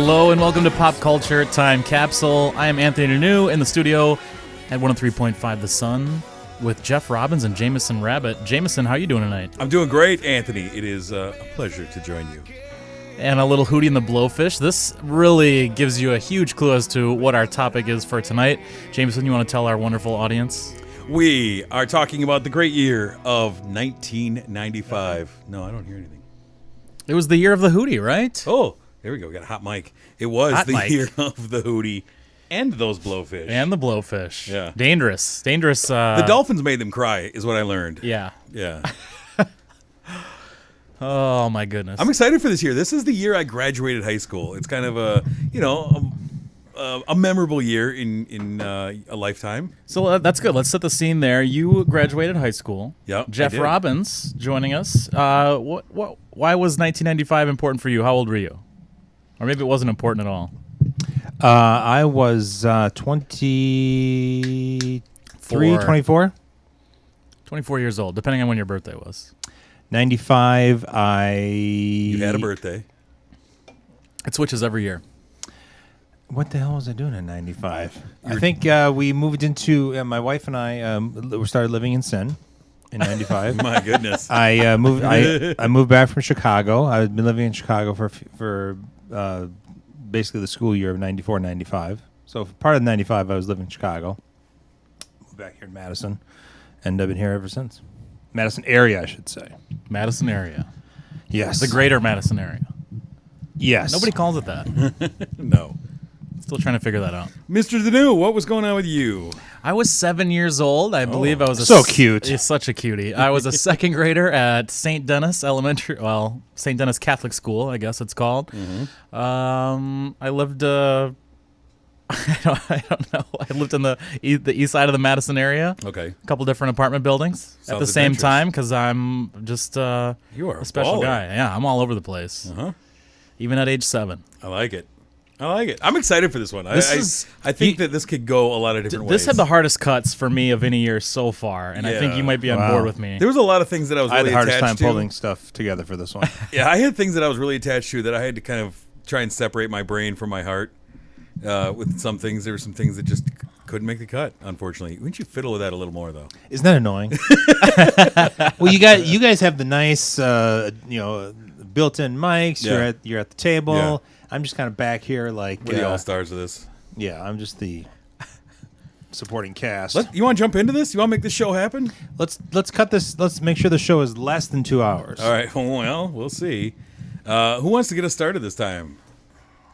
Hello and welcome to Pop Culture Time Capsule. I am Anthony Renew in the studio at 103.5 The Sun with Jeff Robbins and Jameson Rabbit. Jameson, how are you doing tonight? I'm doing great, Anthony. It is a pleasure to join you. And a little Hootie and the Blowfish. This really gives you a huge clue as to what our topic is for tonight. Jameson, you want to tell our wonderful audience? We are talking about the great year of 1995. No, I don't hear anything. It was the year of the Hootie, right? Oh, there we go. We got a hot mic. It was Hot the mic. year of the Hootie and those blowfish. And the Blowfish. Yeah. Dangerous. The dolphins made them cry, is what I learned. Yeah. Yeah. Oh, my goodness. I'm excited for this year. This is the year I graduated high school. It's kind of a memorable year in a lifetime. So that's good. Let's set the scene there. You graduated high school. Yep, Jeff I did. Robbins joining us. Why was 1995 important for you? How old were you? Or maybe it wasn't important at all. I was 23, 24. 24 years old, depending on when your birthday was. 95, You had a birthday. It switches every year. What the hell was I doing in 95? I think we moved into, my wife and I started living in Sin in 95. My goodness. I moved back from Chicago. I've been living in Chicago for basically the school year of 94, 95. So for part of 95, I was living in Chicago. Moved back here in Madison, and I've been here ever since. Madison area, I should say. Madison area. Yes. The greater Madison area. Yes. Nobody calls it that. No. Still trying to figure that out. Mr. Danu, what was going on with you? I was 7 years old. I believe I was so cute. Such a cutie. I was a second grader at St. Denis Elementary. Well, St. Denis Catholic School, I guess it's called. Mm-hmm. I lived. I don't know. I lived in the east side of the Madison area. Okay. A couple different apartment buildings at the Sounds same adventurous. time because I'm just You are a special baller. guy. Yeah, I'm all over the place. Uh-huh. Even at age 7. I like it. I'm excited for this one. I think that this could go a lot of different ways. This had the hardest cuts for me of any year so far, and I think Yeah. you might be on Wow. board with me. There was a lot of things that I was I had really the hardest time attached to. pulling stuff together for this one. Yeah, I had things that I was really attached to that I had to kind of try and separate my brain from my heart. With some things, there were some things that just couldn't make the cut, unfortunately. Wouldn't you fiddle with that a little more, though? Isn't that annoying? Well, you guys have the nice, built-in mics. Yeah. You're at the table. Yeah. I'm just kind of back here, like We're the all-stars of this. yeah. I'm just the supporting cast. You want to jump into this? You want to make this show happen? Let's cut this. Let's make sure the show is less than 2 hours. All right, well, we'll see. Who wants to get us started this time?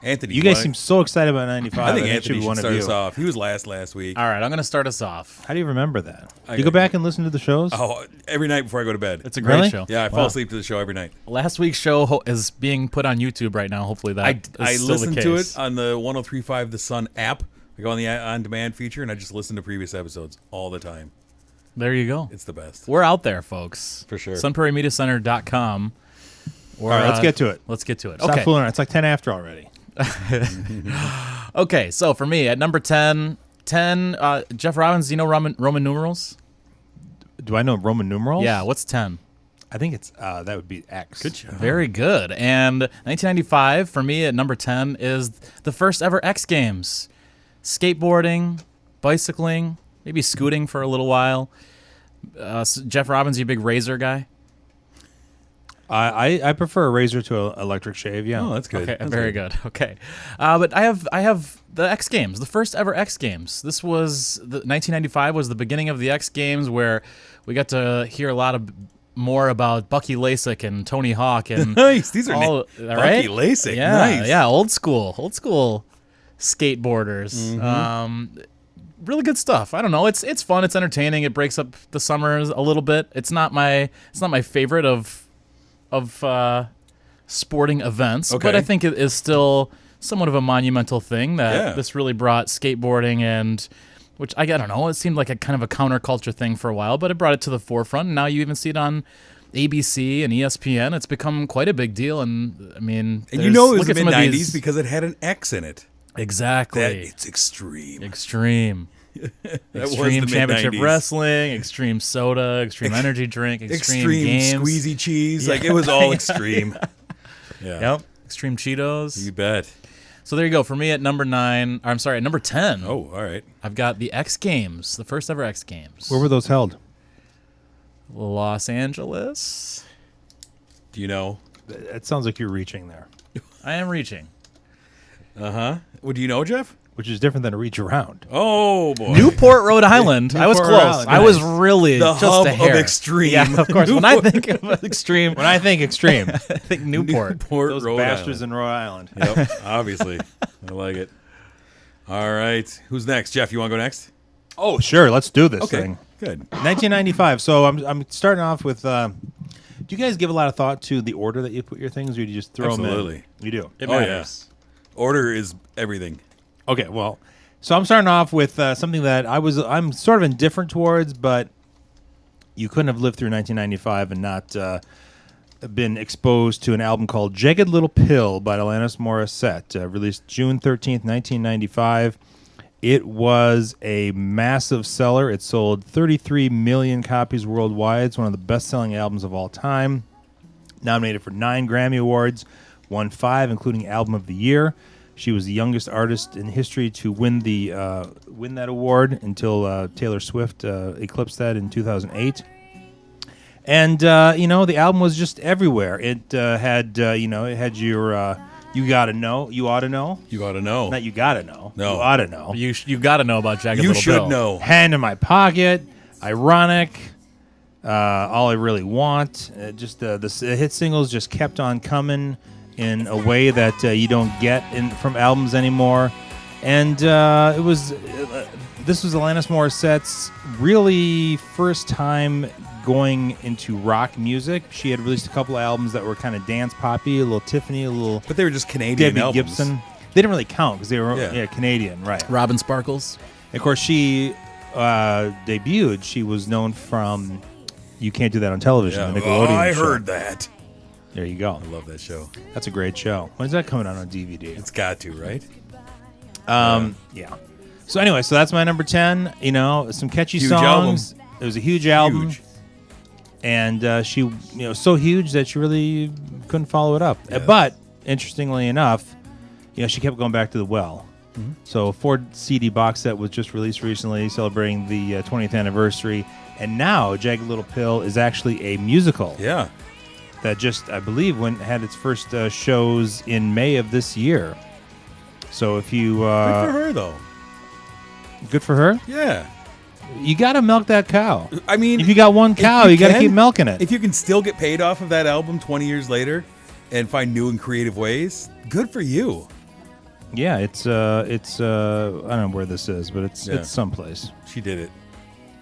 Anthony. You guys seem so excited about 95. I think it should Anthony be should one start of us you. off. He was last week. All right, I'm going to start us off. How do you remember that? I- You go back and listen to the shows? Oh, every night before I go to bed. It's a great Really? show. Yeah, I fall Wow. asleep to the show every night. Last week's show is being put on YouTube right now. Hopefully that I is still listen the to case. it on the 103.5 The Sun app. I go on the on-demand feature, and I just listen to previous episodes all the time. There you go. It's the best. We're out there, folks. For sure. SunPrairieMediaCenter.com. All right, let's get to it. Let's get to it. Stop Okay. fooling around. It's like 10 after already. Okay, so for me, at number 10, Jeff Robbins, do you know Roman numerals? Do I know Roman numerals? Yeah, what's 10? I think it's that would be X. Good job. Very good. And 1995, for me, at number 10, is the first ever X Games. Skateboarding, bicycling, maybe scooting for a little while. Jeff Robbins, you a big razor guy? I prefer a razor to an electric shave. Yeah. Oh, that's good. Okay, That's very good. Okay, but I have the X Games, the first ever X Games. This was 1995 was the beginning of the X Games, where we got to hear a lot more about Bucky Lasek and Tony Hawk and Nice. These are all, Bucky right? Lasek. Yeah, Nice. yeah, old school skateboarders. Mm-hmm. Really good stuff. I don't know. It's fun. It's entertaining. It breaks up the summers a little bit. It's not my favorite of sporting events, Okay. but I think it is still somewhat of a monumental thing that Yeah. this really brought skateboarding and which I don't know, it seemed like a kind of a counterculture thing for a while, but it brought it to the forefront. And now you even see it on ABC and ESPN. It's become quite a big deal, and I mean, And you know it was look the at some of mid-90s these- because it had an X in it. exactly. It's extreme. Extreme. That was Extreme the Championship mid-90s. Wrestling, Extreme Soda, Extreme Energy Drink, Extreme Games. squeezy cheese. Like, it was all extreme. Yeah. Yep. Extreme Cheetos. You bet. So there you go. For me at number 9, or I'm sorry, at number 10. Oh, all right. I've got the X Games, the first ever X Games. Where were those held? Los Angeles. Do you know? It sounds like you're reaching there, I am reaching. Well, do you know, Jeff? which is different than a reach around. Oh boy. Newport, Rhode Island. I was Newport, close. Rhode Island. I was really The just hub a hair. of extreme. Yeah, of course. When I think of extreme, When I think extreme, I think Newport. those Rhode bastards Island. in Rhode Island. Yep, obviously. I like it. All right. Who's next? Jeff, you want to go next? Oh, sure. Let's do this Okay. thing. Good. 1995. So I'm starting off with. Do you guys give a lot of thought to the order that you put your things, or do you just throw them Absolutely. in? You do. It Oh, yeah. matters. Order is everything. Okay, well, so I'm starting off with something that I'm sort of indifferent towards, but you couldn't have lived through 1995 and not been exposed to an album called Jagged Little Pill by Alanis Morissette, released June 13th, 1995. It was a massive seller. It sold 33 million copies worldwide. It's one of the best-selling albums of all time. Nominated for 9 Grammy Awards, won 5, including Album of the Year. She was the youngest artist in history to win that award until Taylor Swift eclipsed that in 2008. And the album was just everywhere. It had it had your you gotta know, you ought to know, You ought to know. not you gotta know, No. you ought to know. You got to know about Jagged You Little should Pill. know. Hand in my pocket, ironic. All I really want. The hit singles just kept on coming in a way that you don't get from albums anymore. And this was Alanis Morissette's really first time going into rock music. She had released a couple of albums that were kind of dance poppy, a little Tiffany, a little But they were just Canadian Debbie albums. Gibson. They didn't really count because they were Yeah. Canadian, right? Robin Sparkles. Of course, she debuted. She was known from You Can't Do That on Television, Yeah. the Nickelodeon I show. heard that. There you go. I love that show. That's a great show. When's that coming out on DVD? It's got to, right? Yeah. So anyway, so that's my number 10. Some catchy Huge songs. It was a huge album. Huge. And she, so huge that she really couldn't follow it up. Yeah. But interestingly enough, she kept going back to the well. Mm-hmm. So a 4 CD box set was just released recently, celebrating the 20th anniversary. And now Jagged Little Pill is actually a musical Yeah. that just, I believe, had its first shows in May of this year. So if you Good for her, though. good for her, Yeah. you got to milk that cow. I mean, If you got one cow, you got to keep milking it. If you can still get paid off of that album 20 years later and find new and creative ways, good for you. Yeah, it's I don't know where this is, but it's Yeah. someplace. She did it.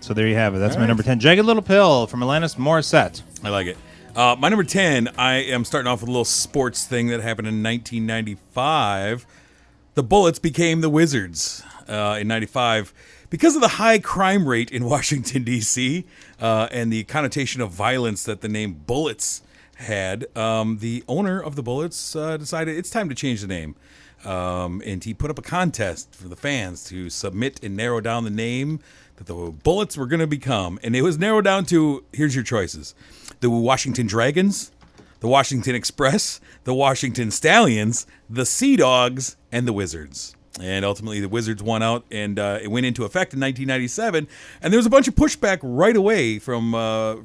So there you have it. That's All my right. number 10, Jagged Little Pill from Alanis Morissette. I like it. My number 10, I am starting off with a little sports thing that happened in 1995. The Bullets became the Wizards in 95 because of the high crime rate in Washington, D.C., and the connotation of violence that the name Bullets had. The owner of the Bullets decided it's time to change the name. And he put up a contest for the fans to submit and narrow down the name that the Bullets were going to become. And it was narrowed down to, here's your choices: the Washington Dragons, the Washington Express, the Washington Stallions, the Sea Dogs, and the Wizards. And ultimately, the Wizards won out, and it went into effect in 1997. And there was a bunch of pushback right away from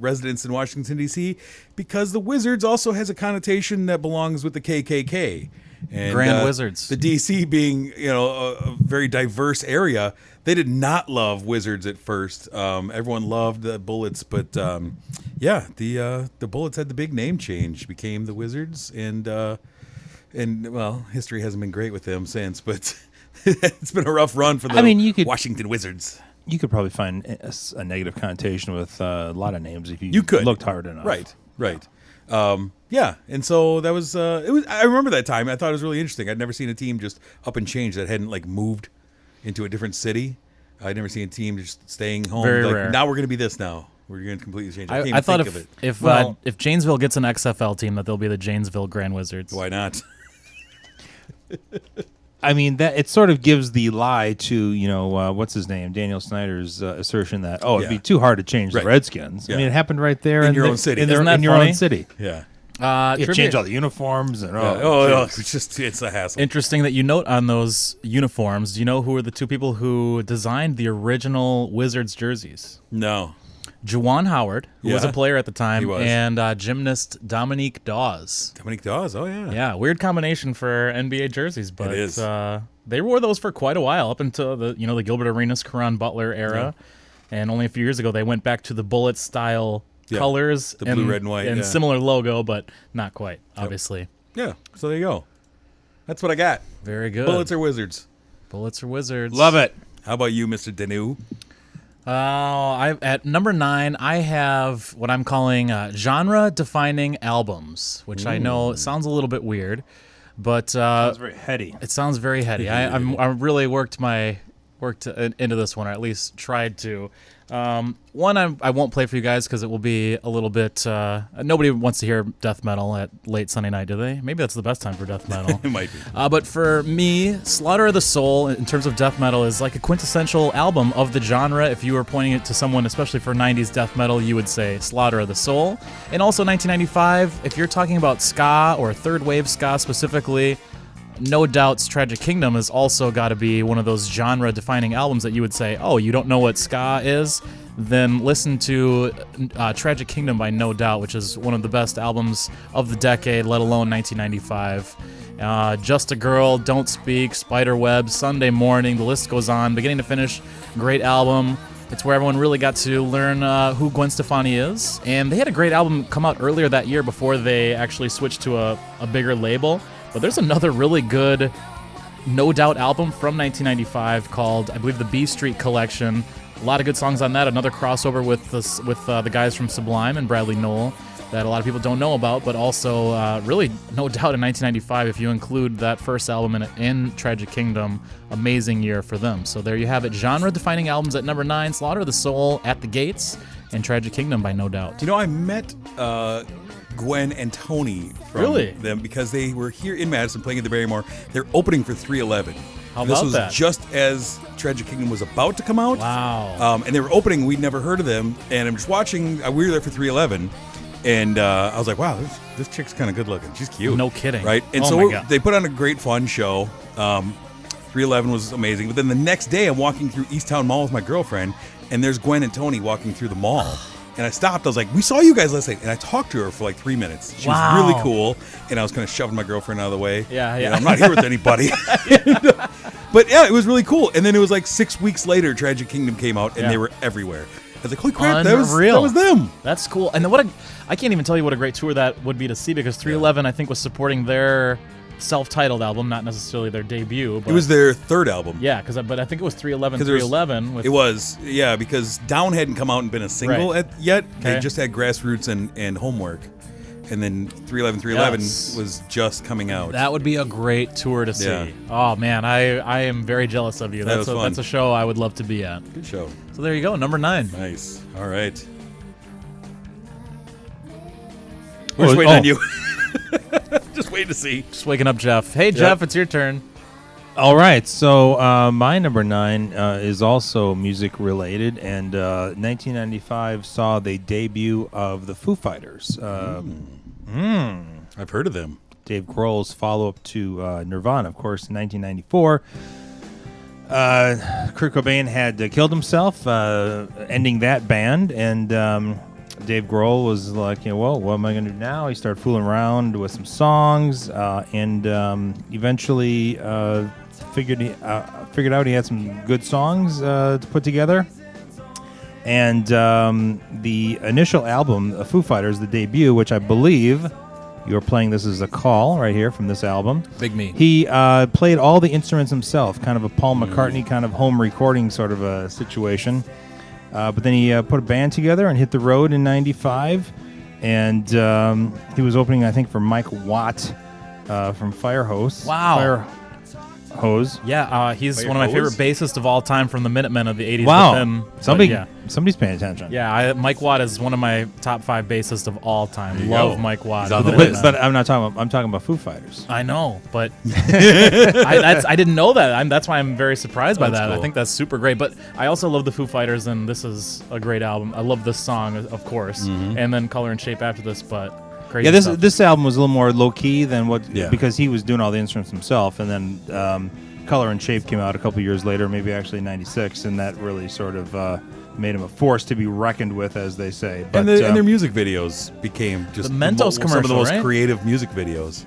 residents in Washington, D.C., because the Wizards also has a connotation that belongs with the KKK. And, Grand Wizards. The D.C. being, a very diverse area, they did not love Wizards at first. Everyone loved the Bullets, but the Bullets had the big name change, became the Wizards, and history hasn't been great with them since, but it's been a rough run for the Washington Wizards. You could probably find a negative connotation with a lot of names if you could. looked hard enough. Right. And so that was I remember that time. I thought it was really interesting. I'd never seen a team just up and change that hadn't moved into a different city. I'd never seen a team just staying home. Very rare. Now we're going to be this now. We're going to completely change. I thought think of it. if Janesville gets an XFL team, that they'll be the Janesville Grand Wizards. Why not? I mean, that it sort of gives the lie to, what's his name, Daniel Snyder's assertion that, it'd be too hard to change Right. the Redskins. Yeah. I mean, it happened right there In your own city. In Isn't that your funny? own city. Yeah. You Trivia- change all the uniforms and It's a hassle. Interesting that you note on those uniforms. Do you know who were the two people who designed the original Wizards jerseys? No. Juwan Howard, who was Yeah. a player at the time, He was. and gymnast Dominique Dawes. Dominique Dawes, oh yeah. Yeah, weird combination for NBA jerseys, but It is. They wore those for quite a while, up until the Gilbert Arenas, Caron Butler era, and only a few years ago they went back to the bullet style colors, the blue, red, and white, yeah. similar logo, but not quite, obviously. Yeah, so there you go. That's what I got. Very good. Bullets or Wizards? Bullets or Wizards? Love it. How about you, Mr. Danu? At number 9, I have what I'm calling genre-defining albums, which I know sounds a little bit weird, but Sounds very heady. it sounds very heady. I really worked into this one, or at least tried to. One I won't play for you guys because it will be a little bit. Nobody wants to hear death metal at late Sunday night, do they? Maybe that's the best time for death metal. It might be. But for me, Slaughter of the Soul, in terms of death metal, is like a quintessential album of the genre. If you were pointing it to someone, especially for 90s death metal, you would say Slaughter of the Soul. And also 1995, if you're talking about ska or third wave ska specifically, no doubt's Tragic Kingdom has also got to be one of those genre-defining albums that you would say, oh, you don't know what ska is? Then listen to Tragic Kingdom by No Doubt, which is one of the best albums of the decade, let alone 1995. Just a Girl, Don't Speak, Spiderweb, Sunday Morning, the list goes on. Beginning to finish, great album. It's where everyone really got to learn who Gwen Stefani is. And they had a great album come out earlier that year before they actually switched to a bigger label. But there's another really good No Doubt album from 1995 called, I believe, the B Street Collection. A lot of good songs on that. Another crossover with the guys from Sublime and Bradley Nowell that a lot of people don't know about, but also really No Doubt in 1995, if you include that first album in Tragic Kingdom, amazing year for them. So there you have it. Genre-defining albums at number 9, Slaughter of the Soul, At the Gates, and Tragic Kingdom by No Doubt. You know, I met Gwen and Tony from them because they were here in Madison playing at the Barrymore. They're opening for 311. How this about was that? just as Tragic Kingdom was about to come out. Wow. And they were opening. We'd never heard of them. And I'm just watching. We were there for 311. And I was like, wow, this chick's kind of good looking. She's cute. No kidding. Right? And Oh so my God. they put on a great fun show. 311 was amazing. But then the next day, I'm walking through Easttown Mall with my girlfriend. And there's Gwen and Tony walking through the mall. And I stopped. I was like, we saw you guys last night. And I talked to her for like 3 minutes. She was really cool. And I was kind of shoving my girlfriend out of the way. Yeah. You know, I'm not here with anybody. But yeah, it was really cool. And then it was like 6 weeks later, Tragic Kingdom came out, and they were everywhere. I was like, holy crap, that was them. That's cool. And then I can't even tell you what a great tour that would be to see, because 311, I think, was supporting their self-titled album, not necessarily their debut. But It was their third album. Yeah, but I think it was 311. It was, yeah, because Down hadn't come out and been a single yet. Okay. They just had Grassroots and Homework. And then 311 was just coming out. That would be a great tour to see. Yeah. Oh, man, I am very jealous of you. That was fun. That's a show I would love to be at. Good show. So there you go, number 9. Nice. All right. We're just waiting on you. Just waiting to see. Just waking up, Jeff. Hey, Jeff, it's your turn. All right, so my number 9 is also music related, and 1995 saw the debut of the Foo Fighters. I've heard of them. Dave Grohl's follow-up to Nirvana, of course, in 1994. Kurt Cobain had killed himself, ending that band, and Dave Grohl was like, well, what am I going to do now? He started fooling around with some songs, and eventually figured out he had some good songs to put together. And the initial album, the Foo Fighters, the debut, which I believe you're playing this as a call right here from this album. Big me. He played all the instruments himself, kind of a Paul McCartney kind of home recording sort of a situation. But then he put a band together and hit the road in 95. And he was opening, I think, for Mike Watt from Firehose. Wow. Firehose. Yeah, he's one of my favorite bassists of all time from the Minutemen of the 80s. Wow. Somebody's paying attention. Yeah, Mike Watt is one of my top 5 bassists of all time. Love Mike Watt. But I'm not talking about. I'm talking about Foo Fighters. I know, but I didn't know that. That's why I'm very surprised by that. Cool. I think that's super great. But I also love the Foo Fighters, and this is a great album. I love this song, of course, and then Color and Shape after this. But crazy. Yeah, stuff. this album was a little more low key than what Yeah. because he was doing all the instruments himself, and then Color and Shape came out a couple years later, maybe actually '96, and that really sort of made him a force to be reckoned with, as they say. But, and their music videos became just The Mentos some of the commercial, most right? creative music videos.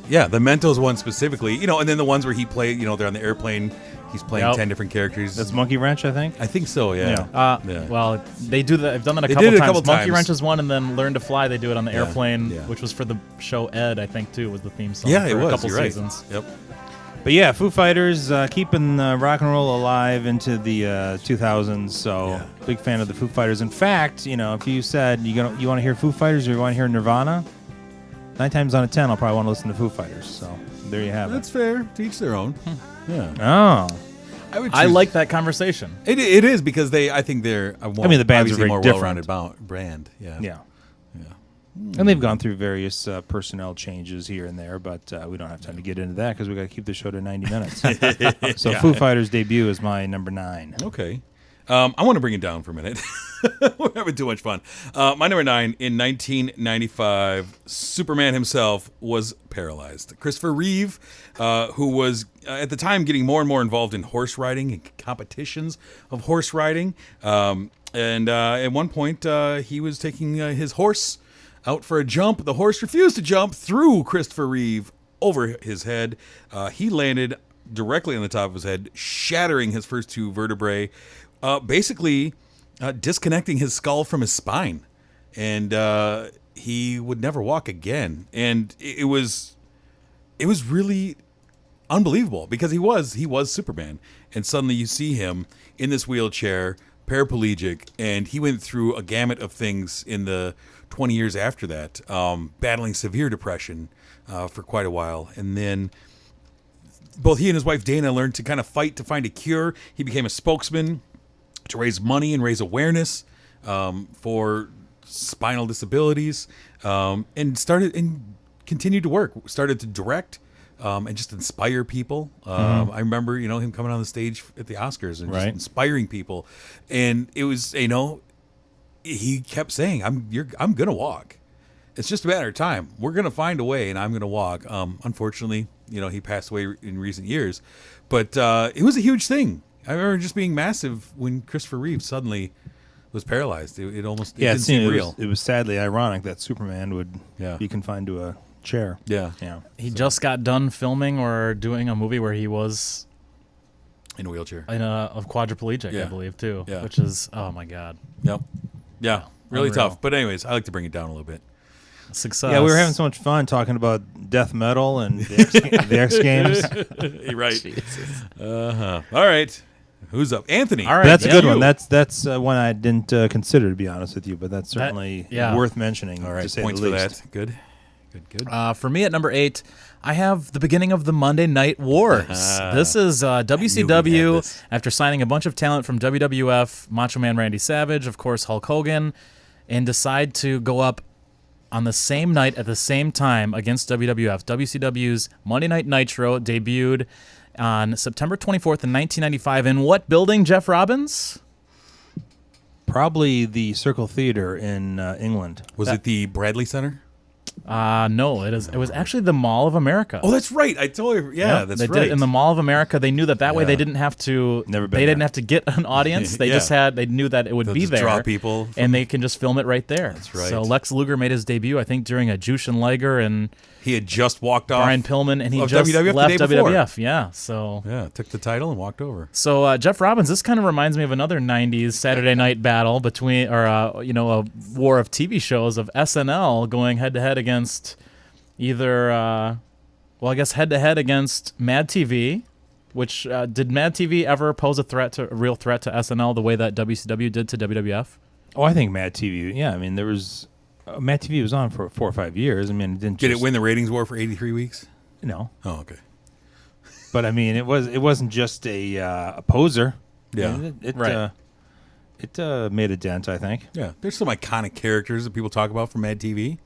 Yeah, the Mentos one specifically, and then the ones where he played, they're on the airplane, he's playing Yep. 10 different characters. that's Monkey Wrench, I think. I think so, yeah. Yeah. Well, they do that. I've done that a They couple did it a times. couple Monkey times. Wrench is one, and then Learn to Fly. They do it on the Yeah, airplane, yeah. which was for the show Ed, I think, too. Was the theme song? Yeah, for it was. a couple You're right. seasons. Yep. But yeah, Foo Fighters keeping rock and roll alive into the 2000s. So Yeah. big fan of the Foo Fighters. In fact, if you said you want to hear Foo Fighters or you want to hear Nirvana, 9 times out of 10 I'll probably want to listen to Foo Fighters. So there you have That's fair. To each their own. Yeah. it. Oh, I like that conversation. It is because I think they're the band's the bands are obviously very more different. well-rounded brand. Yeah. yeah. And they've gone through various personnel changes here and there, but we don't have time to get into that because we got to keep the show to 90 minutes. So Foo Fighters' debut is my number 9. Okay. I want to bring it down for a minute. We're having too much fun. My number 9, in 1995, Superman himself was paralyzed. Christopher Reeve, who was at the time getting more and more involved in horse riding and competitions of horse riding. And at one point, he was taking his horse out for a jump. The horse refused to jump, threw Christopher Reeve over his head. He landed directly on the top of his head, shattering his first 2 vertebrae, basically disconnecting his skull from his spine. And he would never walk again. And it was really unbelievable because he was Superman. And suddenly you see him in this wheelchair, paraplegic, and he went through a gamut of things in the 20 years after that, battling severe depression for quite a while. And then both he and his wife Dana learned to kind of fight to find a cure. He became a spokesman to raise money and raise awareness for spinal disabilities, and continued to work. Started to direct and just inspire people. I remember, him coming on the stage at the Oscars and just inspiring people. And it was, he kept saying, I'm gonna walk. It's just a matter of time. We're gonna find a way, and I'm gonna walk. Unfortunately, he passed away in recent years, but it was a huge thing. I remember just being massive when Christopher Reeve suddenly was paralyzed. It almost didn't seem real. It was sadly ironic that Superman would be confined to a chair. Yeah. He just got done filming or doing a movie where he was In a wheelchair. in a quadriplegic, I believe, too. Yeah. Which is, oh my God, Yep. Yeah. Really Unreal. tough. But anyways, I like to bring it down a little bit. success. Yeah, we were having so much fun talking about death metal and the X Games. You're right. Jesus. All right. Who's up? Anthony. All right. That's a yeah. good you. one. That's one I didn't consider, to be honest with you, but that's certainly yeah. worth mentioning. All right. to say Points the for least. that. Good. Good. For me at number 8, I have the beginning of the Monday Night Wars. This is we had WCW this. after signing a bunch of talent from WWF, Macho Man Randy Savage, of course Hulk Hogan, and decide to go up on the same night at the same time against WWF. WCW's Monday Night Nitro debuted on September 24th in 1995 in what building, Jeff Robbins? Probably the Circle Theatre in England. Was it the Bradley Center? No, it was actually the Mall of America. Oh, that's right. I totally. Yeah, Yep, that's they right. did in the Mall of America. They knew that way Yeah. they didn't have to. Never been They didn't there. have to get an audience. They Yeah. just had. They knew that it would They'll be just there. draw people from- and they can just film it right there. That's right. So Lex Luger made his debut, I think, during a Jushin Liger and He had just walked off. Brian Pillman, and he of just WWF the left day before. WWF. Yeah. So. Yeah, took the title and walked over. So Jeff Robbins, this kind of reminds me of another '90s Saturday night battle between, or a war of TV shows of SNL going head to head against either, I guess head to head against Mad TV, which did Mad TV ever pose a real threat to SNL the way that WCW did to WWF? Oh, I think Mad TV. Yeah, I mean there was Mad TV was on for 4 or 5 years. I mean, it didn't. Did just, it win the ratings war for 83 weeks? No, Oh, okay. but I mean it wasn't just a poser. Yeah. I mean, it Right. made a dent, I think. Yeah, there's some iconic characters that people talk about from Mad TV.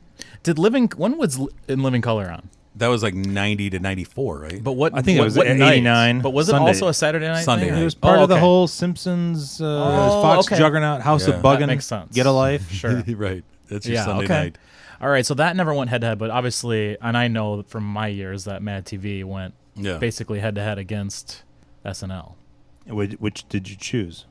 When was In Living Color on? That was like 90 to 94, right? But what? I think it what- was what night? 89 But was it Sunday. also a Saturday night? Sunday thing? night. It was part of the okay. whole Simpsons, Fox okay. Juggernaut, House Yeah. of Buggin', That makes sense. Get a Life. Sure. right. That's your Sunday night. All right, so that never went head to head, but obviously, and I know from my years that Mad TV went basically head to head against SNL. Which did you choose?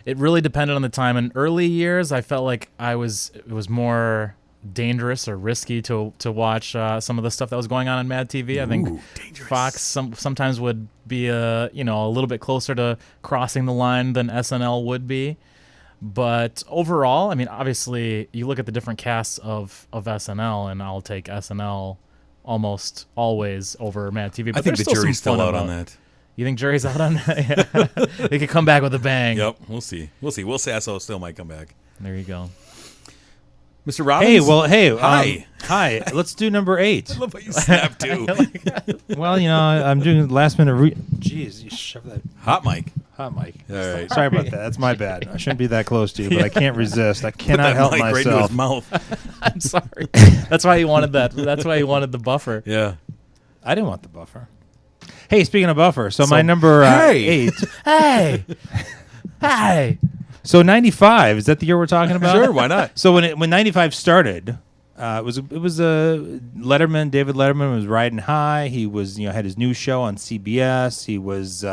It really depended on the time. In early years, I felt like it was more dangerous or risky to watch some of the stuff that was going on Mad TV. I think dangerous. Fox sometimes would be a little bit closer to crossing the line than SNL would be. But overall, I mean, obviously, you look at the different casts of SNL, and I'll take SNL almost always over Mad TV. But I think the jury's still out on that. You think jury's out on that? They could come back with a bang. Yep, we'll see. Will Sasso still might come back. There you go. Mr. Robbins? Hi. Hi. Let's do number 8. I love how you snap, too. Well, I'm doing last minute. Jeez, you shove that Hot mic. hot mic. All right. Sorry about that. That's my bad. I shouldn't be that close to you, but I can't resist. I cannot help mic myself. right into his mouth. I'm sorry. That's why he wanted that. That's why he wanted the buffer. Yeah. I didn't want the buffer. Hey, speaking of buffer, so my number 8. Hey. Hey. So 95, is that the year we're talking about? Sure, why not? So when 95 started, it was Letterman. David Letterman was riding high. He was had his new show on CBS. He was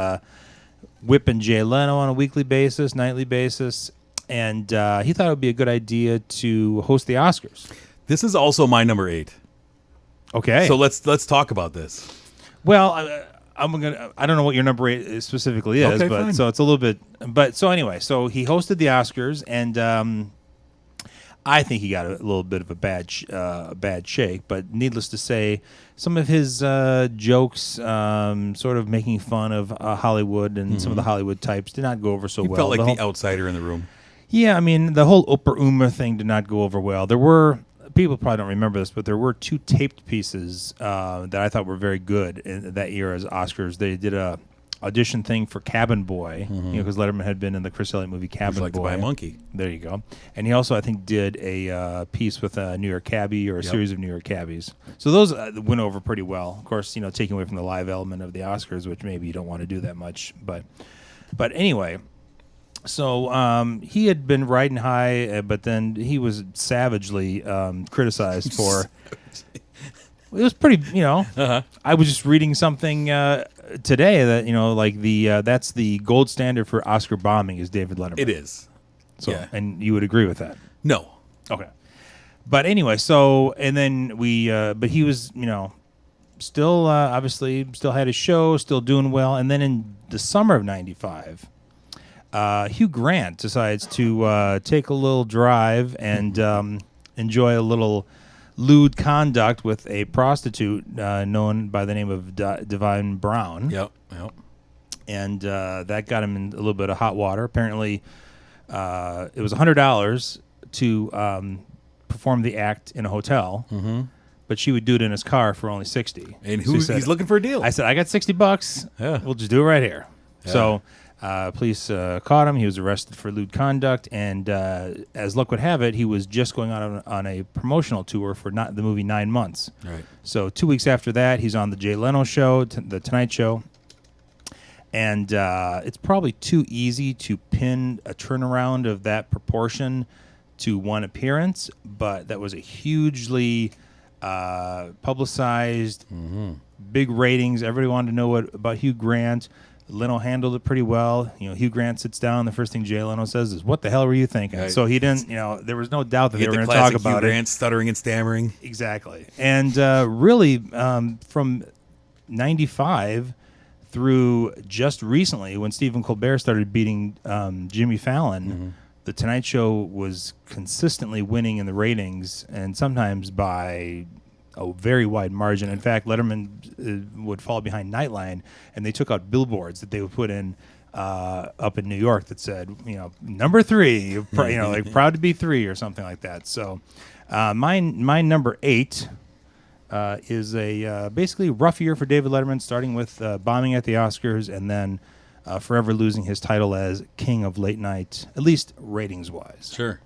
whipping Jay Leno on a weekly basis, nightly basis, and he thought it would be a good idea to host the Oscars. This is also my number 8. Okay. So let's talk about this. Well, I don't know what your number 8 specifically is, Okay, but fine. so it's a little bit. But so anyway, so he hosted the Oscars, and I think he got a little bit of a bad shake. But needless to say, some of his jokes, sort of making fun of Hollywood and some of the Hollywood types, did not go over so You well. felt like the outsider in the room. Yeah, I mean, the whole Oprah Uma thing did not go over well. There were. People probably don't remember this, but there were 2 taped pieces that I thought were very good in that year as Oscars. They did a audition thing for Cabin Boy, because Letterman had been in the Chris Elliott movie Cabin Boy. Would you like to buy a monkey? There you go. And he also, I think, did a piece with a New York cabbie or a series of New York cabbies. So those went over pretty well. Of course, taking away from the live element of the Oscars, which maybe you don't want to do that much. But anyway. So he had been riding high, but then he was savagely criticized for. It was pretty, I was just reading something today that that's the gold standard for Oscar bombing is David Letterman. It is. So, yeah. And you would agree with that? No. Okay. But anyway, so and then but he was, still obviously still had his show, still doing well, and then in the summer of '95. Hugh Grant decides to take a little drive and enjoy a little lewd conduct with a prostitute known by the name of Divine Brown. Yep. And that got him in a little bit of hot water. Apparently, it was $100 to perform the act in a hotel, but she would do it in his car for only $60. And So he's looking for a deal. I said, I got $60. Yeah. We'll just do it right here. Yeah. So police caught him. He was arrested for lewd conduct, and as luck would have it, he was just going on a promotional tour for the movie 9 Months. Right. So 2 weeks after that, he's on the Jay Leno show, the Tonight Show, and it's probably too easy to pin a turnaround of that proportion to one appearance, but that was a hugely publicized, big ratings. Everybody wanted to know about Hugh Grant. Leno handled it pretty well. Hugh Grant sits down. The first thing Jay Leno says is, "What the hell were you thinking?" Right. So he didn't. There was no doubt that they were going to classic talk about Hugh Grant stuttering and stammering. Exactly. And really, from '95 through just recently, when Stephen Colbert started beating Jimmy Fallon, the Tonight Show was consistently winning in the ratings, and sometimes by a very wide margin. In fact, Letterman would fall behind Nightline, and they took out billboards that they would put in up in New York that said, number 3, like proud to be 3 or something like that. So my number 8 is a basically rough year for David Letterman, starting with bombing at the Oscars and then forever losing his title as King of Late Night, at least ratings-wise. Sure.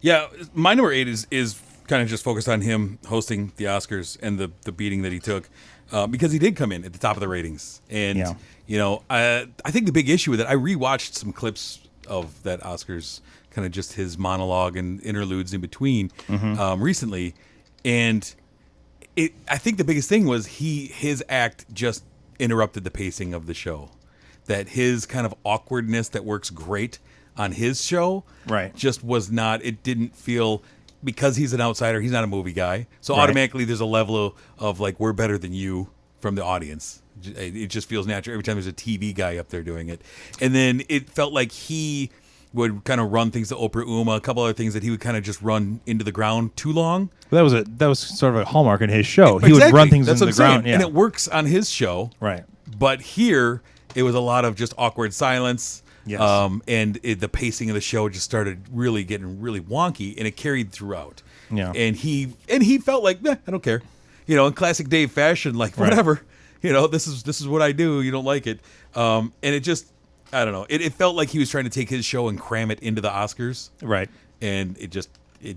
Yeah, my number 8 is kind of just focused on him hosting the Oscars and the beating that he took, because he did come in at the top of the ratings. And, I think the big issue with it, I rewatched some clips of that Oscars kind of just his monologue and interludes in between recently, and I think the biggest thing was his act just interrupted the pacing of the show. That his kind of awkwardness that works great on his show, Right. just was not. It didn't feel, because he's an outsider. He's not a movie guy, so Right. automatically there's a level of like, we're better than you from the audience. It just feels natural every time there's a TV guy up there doing it. And then it felt like he would kind of run things to Oprah Uma, a couple other things that he would kind of just run into the ground too long. That was sort of a hallmark in his show. He Exactly. would run things That's into what the I'm ground. saying. Yeah. And it works on his show. Right. But here, it was a lot of just awkward silence. Yes. And the pacing of the show just started really getting really wonky, and it carried throughout. Yeah. And he felt like, I don't care. In classic Dave fashion, like, Right. whatever. This is what I do. You don't like it. And it just, I don't know. It felt like he was trying to take his show and cram it into the Oscars. Right. And it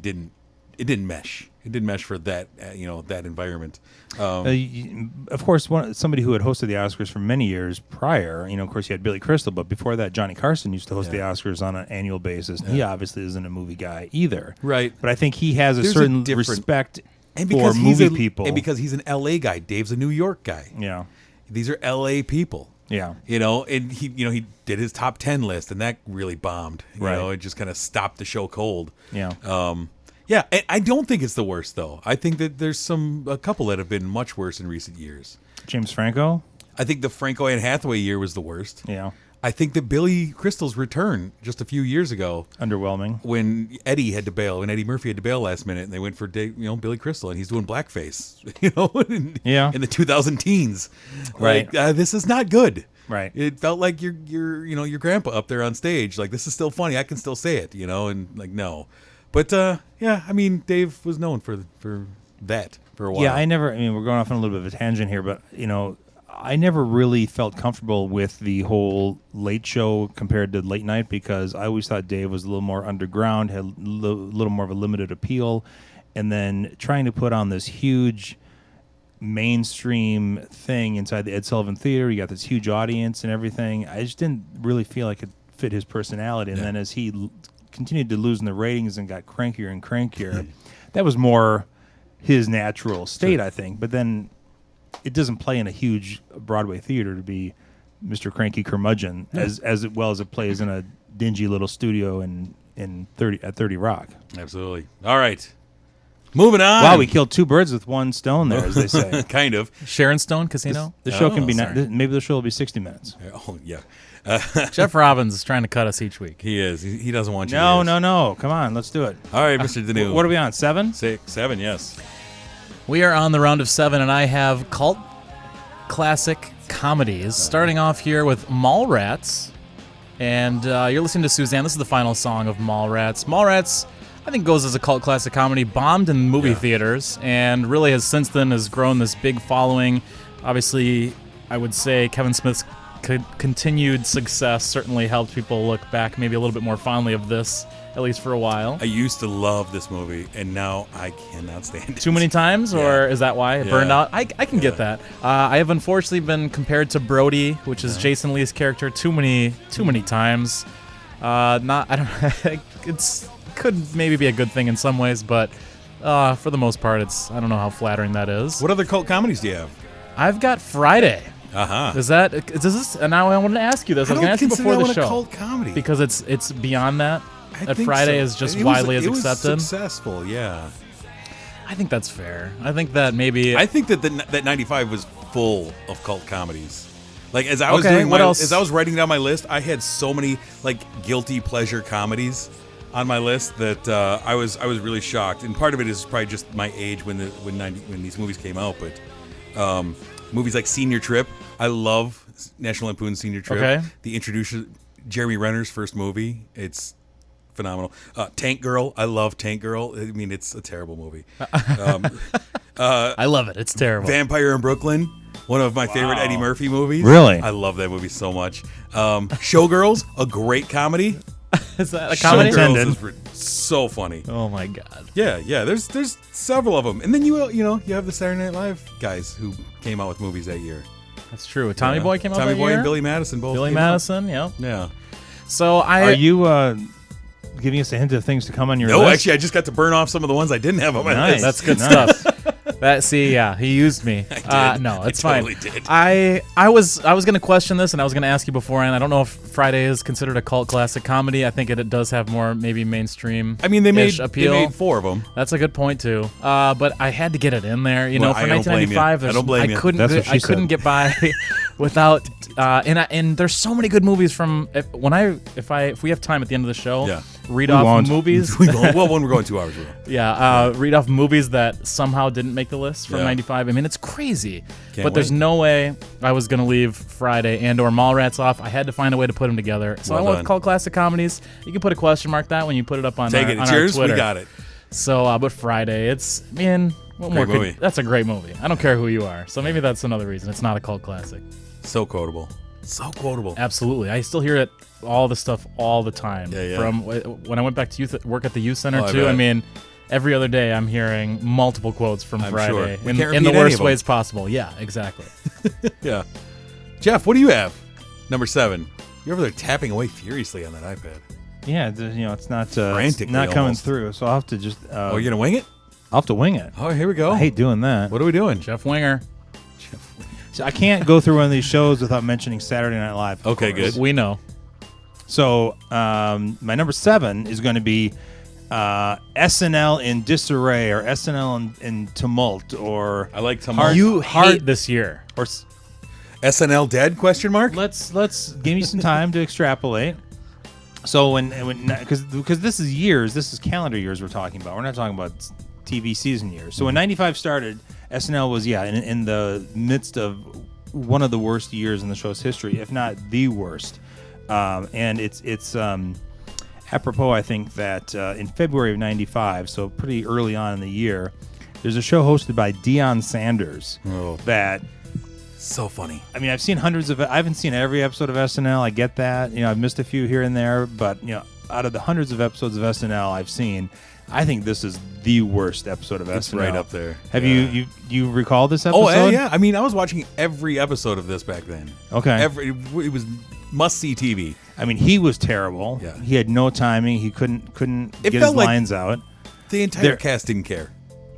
didn't mesh. It didn't mesh for that, that environment. Of course, somebody who had hosted the Oscars for many years prior, of course, you had Billy Crystal, but before that, Johnny Carson used to host the Oscars on an annual basis. And he obviously isn't a movie guy either. Right. But I think he has a There's a certain different- respect And for because movie people. And because he's an LA guy. Dave's a New York guy. Yeah. These are LA people. Yeah. And he did his top 10 list, and that really bombed. Right. It just kind of stopped the show cold. Yeah. Yeah, and I don't think it's the worst, though. I think that there's a couple that have been much worse in recent years. James Franco? I think the Franco Anne Hathaway year was the worst. Yeah. I think that Billy Crystal's return just a few years ago, Underwhelming. when Eddie Murphy had to bail last minute, and they went for Billy Crystal, and he's doing blackface, in the 2000 teens. Right. Like, this is not good. Right. It felt like your grandpa up there on stage. Like, this is still funny. I can still say it, and like, no. But yeah, I mean, Dave was known for that for a while. Yeah, we're going off on a little bit of a tangent here, but, I never really felt comfortable with the whole late show compared to late night, because I always thought Dave was a little more underground, had a little more of a limited appeal, and then trying to put on this huge mainstream thing inside the Ed Sullivan Theater. You got this huge audience and everything. I just didn't really feel like it fit his personality. And then as he continued to lose in the ratings and got crankier and crankier, that was more his natural state, I think. But then it doesn't play in a huge Broadway theater to be Mr. Cranky Curmudgeon as well as it plays in a dingy little studio at 30 Rock. Absolutely. All right. Moving on. Wow, we killed two birds with one stone there, as they say. Kind of. Sharon Stone Casino. The show can be sorry. maybe the show will be 60 minutes. Oh, yeah. Jeff Robbins is trying to cut us each week. He is. He doesn't want you No, to. no. Come on, let's do it. All right, Mr. Danu. What are we on? 7? 6, 7, yes. We are on the round of 7, and I have cult classic comedies. Starting off here with Mallrats. And you're listening to Suzanne. This is the final song of Mallrats. Mallrats, I think, goes as a cult classic comedy, bombed in movie theaters, and really has since then has grown this big following. Obviously, I would say Kevin Smith's continued success certainly helped people look back maybe a little bit more fondly of this, at least for a while. I used to love this movie, and now I cannot stand it. Too many times, or is that why it burned out? I can get that. I have unfortunately been compared to Brody, which is Jason Lee's character, too many times. I don't. It's could maybe be a good thing in some ways, but for the most part, I don't know how flattering that is. What other cult comedies do you have? I've got Friday. Uh-huh. Is this? And now I wanted to ask you this. I was going to ask you before the show. A cult comedy Because it's beyond that. I That think Friday so. is just It widely was, as it accepted. Was successful, yeah. I think that's fair. I think that maybe. I think that 95 was full of cult comedies. Like as I was Okay, doing what else? as I was writing down my list, I had so many like guilty pleasure comedies on my list that I was really shocked. And part of it is probably just my age when these movies came out. But movies like Senior Trip, I love National Lampoon's Senior Trip. Okay. The introduction, Jeremy Renner's first movie, it's phenomenal. Tank Girl, I love Tank Girl. I mean, it's a terrible movie. I love it. It's terrible. Vampire in Brooklyn, one of my favorite Eddie Murphy movies. Really? I love that movie so much. Showgirls, a great comedy. Is that a comedy? Showgirls is so funny. Oh my god. Yeah. There's several of them, and then you have the Saturday Night Live guys who came out with movies that year. That's true. Tommy Yeah. Boy came out Tommy that Boy year? and Billy Madison both. Billy came out. Madison, yeah. Yeah. So Are you giving us a hint of things to come on your No, list? actually, I just got to burn off some of the ones I didn't have on my Nice. list. That's good Nice. stuff. He used me. I did. No, it's I fine. totally did. I was going to question this, and I was going to ask you beforehand. I don't know if Friday is considered a cult classic comedy. I think it does have more maybe mainstream. I mean, they made appeal. 4 of them. That's a good point too. But I had to get it in there. You know, Well, for I don't blame you. 1995, I don't blame you. That's what she I couldn't said. get by without. And there's so many good movies from. If we have time at the end of the show, Yeah. read We off won't. movies. Well, when we're going 2 hours, we will. Yeah, read off movies that somehow didn't make the list from Yeah. 95. I mean, it's crazy. Can't But there's wait. no way I was going to leave Friday and/or Mallrats off. I had to find a way to put them together. So Well I went done. with cult classic comedies. You can put a question mark that when you put it up on Take our, it. on It's our yours. Twitter. We got it. So, but Friday, it's, man, what Great more could, movie. that's a great movie. I don't care who you are. So maybe that's another reason. It's not a cult classic. So quotable. So quotable. Absolutely. I still hear it, all the stuff, all the time. Yeah, yeah. From when I went back to work at the youth center, Oh, I too. I bet. mean, every other day I'm hearing multiple quotes from I'm Friday sure. We in, can't in the repeat any worst of them. ways possible. Yeah, exactly. Yeah. Jeff, what do you have? Number 7. You're over there tapping away furiously on that iPad. Yeah, it's not Frantically not coming almost. through, so I'll have to just Oh, you're going to wing it? I'll have to wing it. Oh, here we go. I hate doing that. What are we doing? Jeff Winger. So I can't go through one of these shows without mentioning Saturday Night Live. of Okay, course. good. We know. So my number 7 is going to be SNL in disarray, or SNL in tumult, or I like Tumult. You hard- hate this year. or SNL dead? Question mark? let's give me some time to extrapolate. So when because this is years, this is calendar years we're talking about. We're not talking about TV season years. So when '95 started, SNL was in the midst of one of the worst years in the show's history, if not the worst. And it's apropos, I think, that in February of '95, so pretty early on in the year, there's a show hosted by Deion Sanders Oh. that. So funny. I mean, I've seen hundreds of. I haven't seen every episode of SNL. I get that. I've missed a few here and there, but out of the hundreds of episodes of SNL I've seen, I think this is the worst episode of It's SNL. right up there. Have Yeah. you recall this episode? Oh, yeah. I mean, I was watching every episode of this back then. Okay. It was must-see TV. I mean, he was terrible. Yeah. He had no timing. He couldn't It get his felt like- lines out. The entire There- cast didn't care.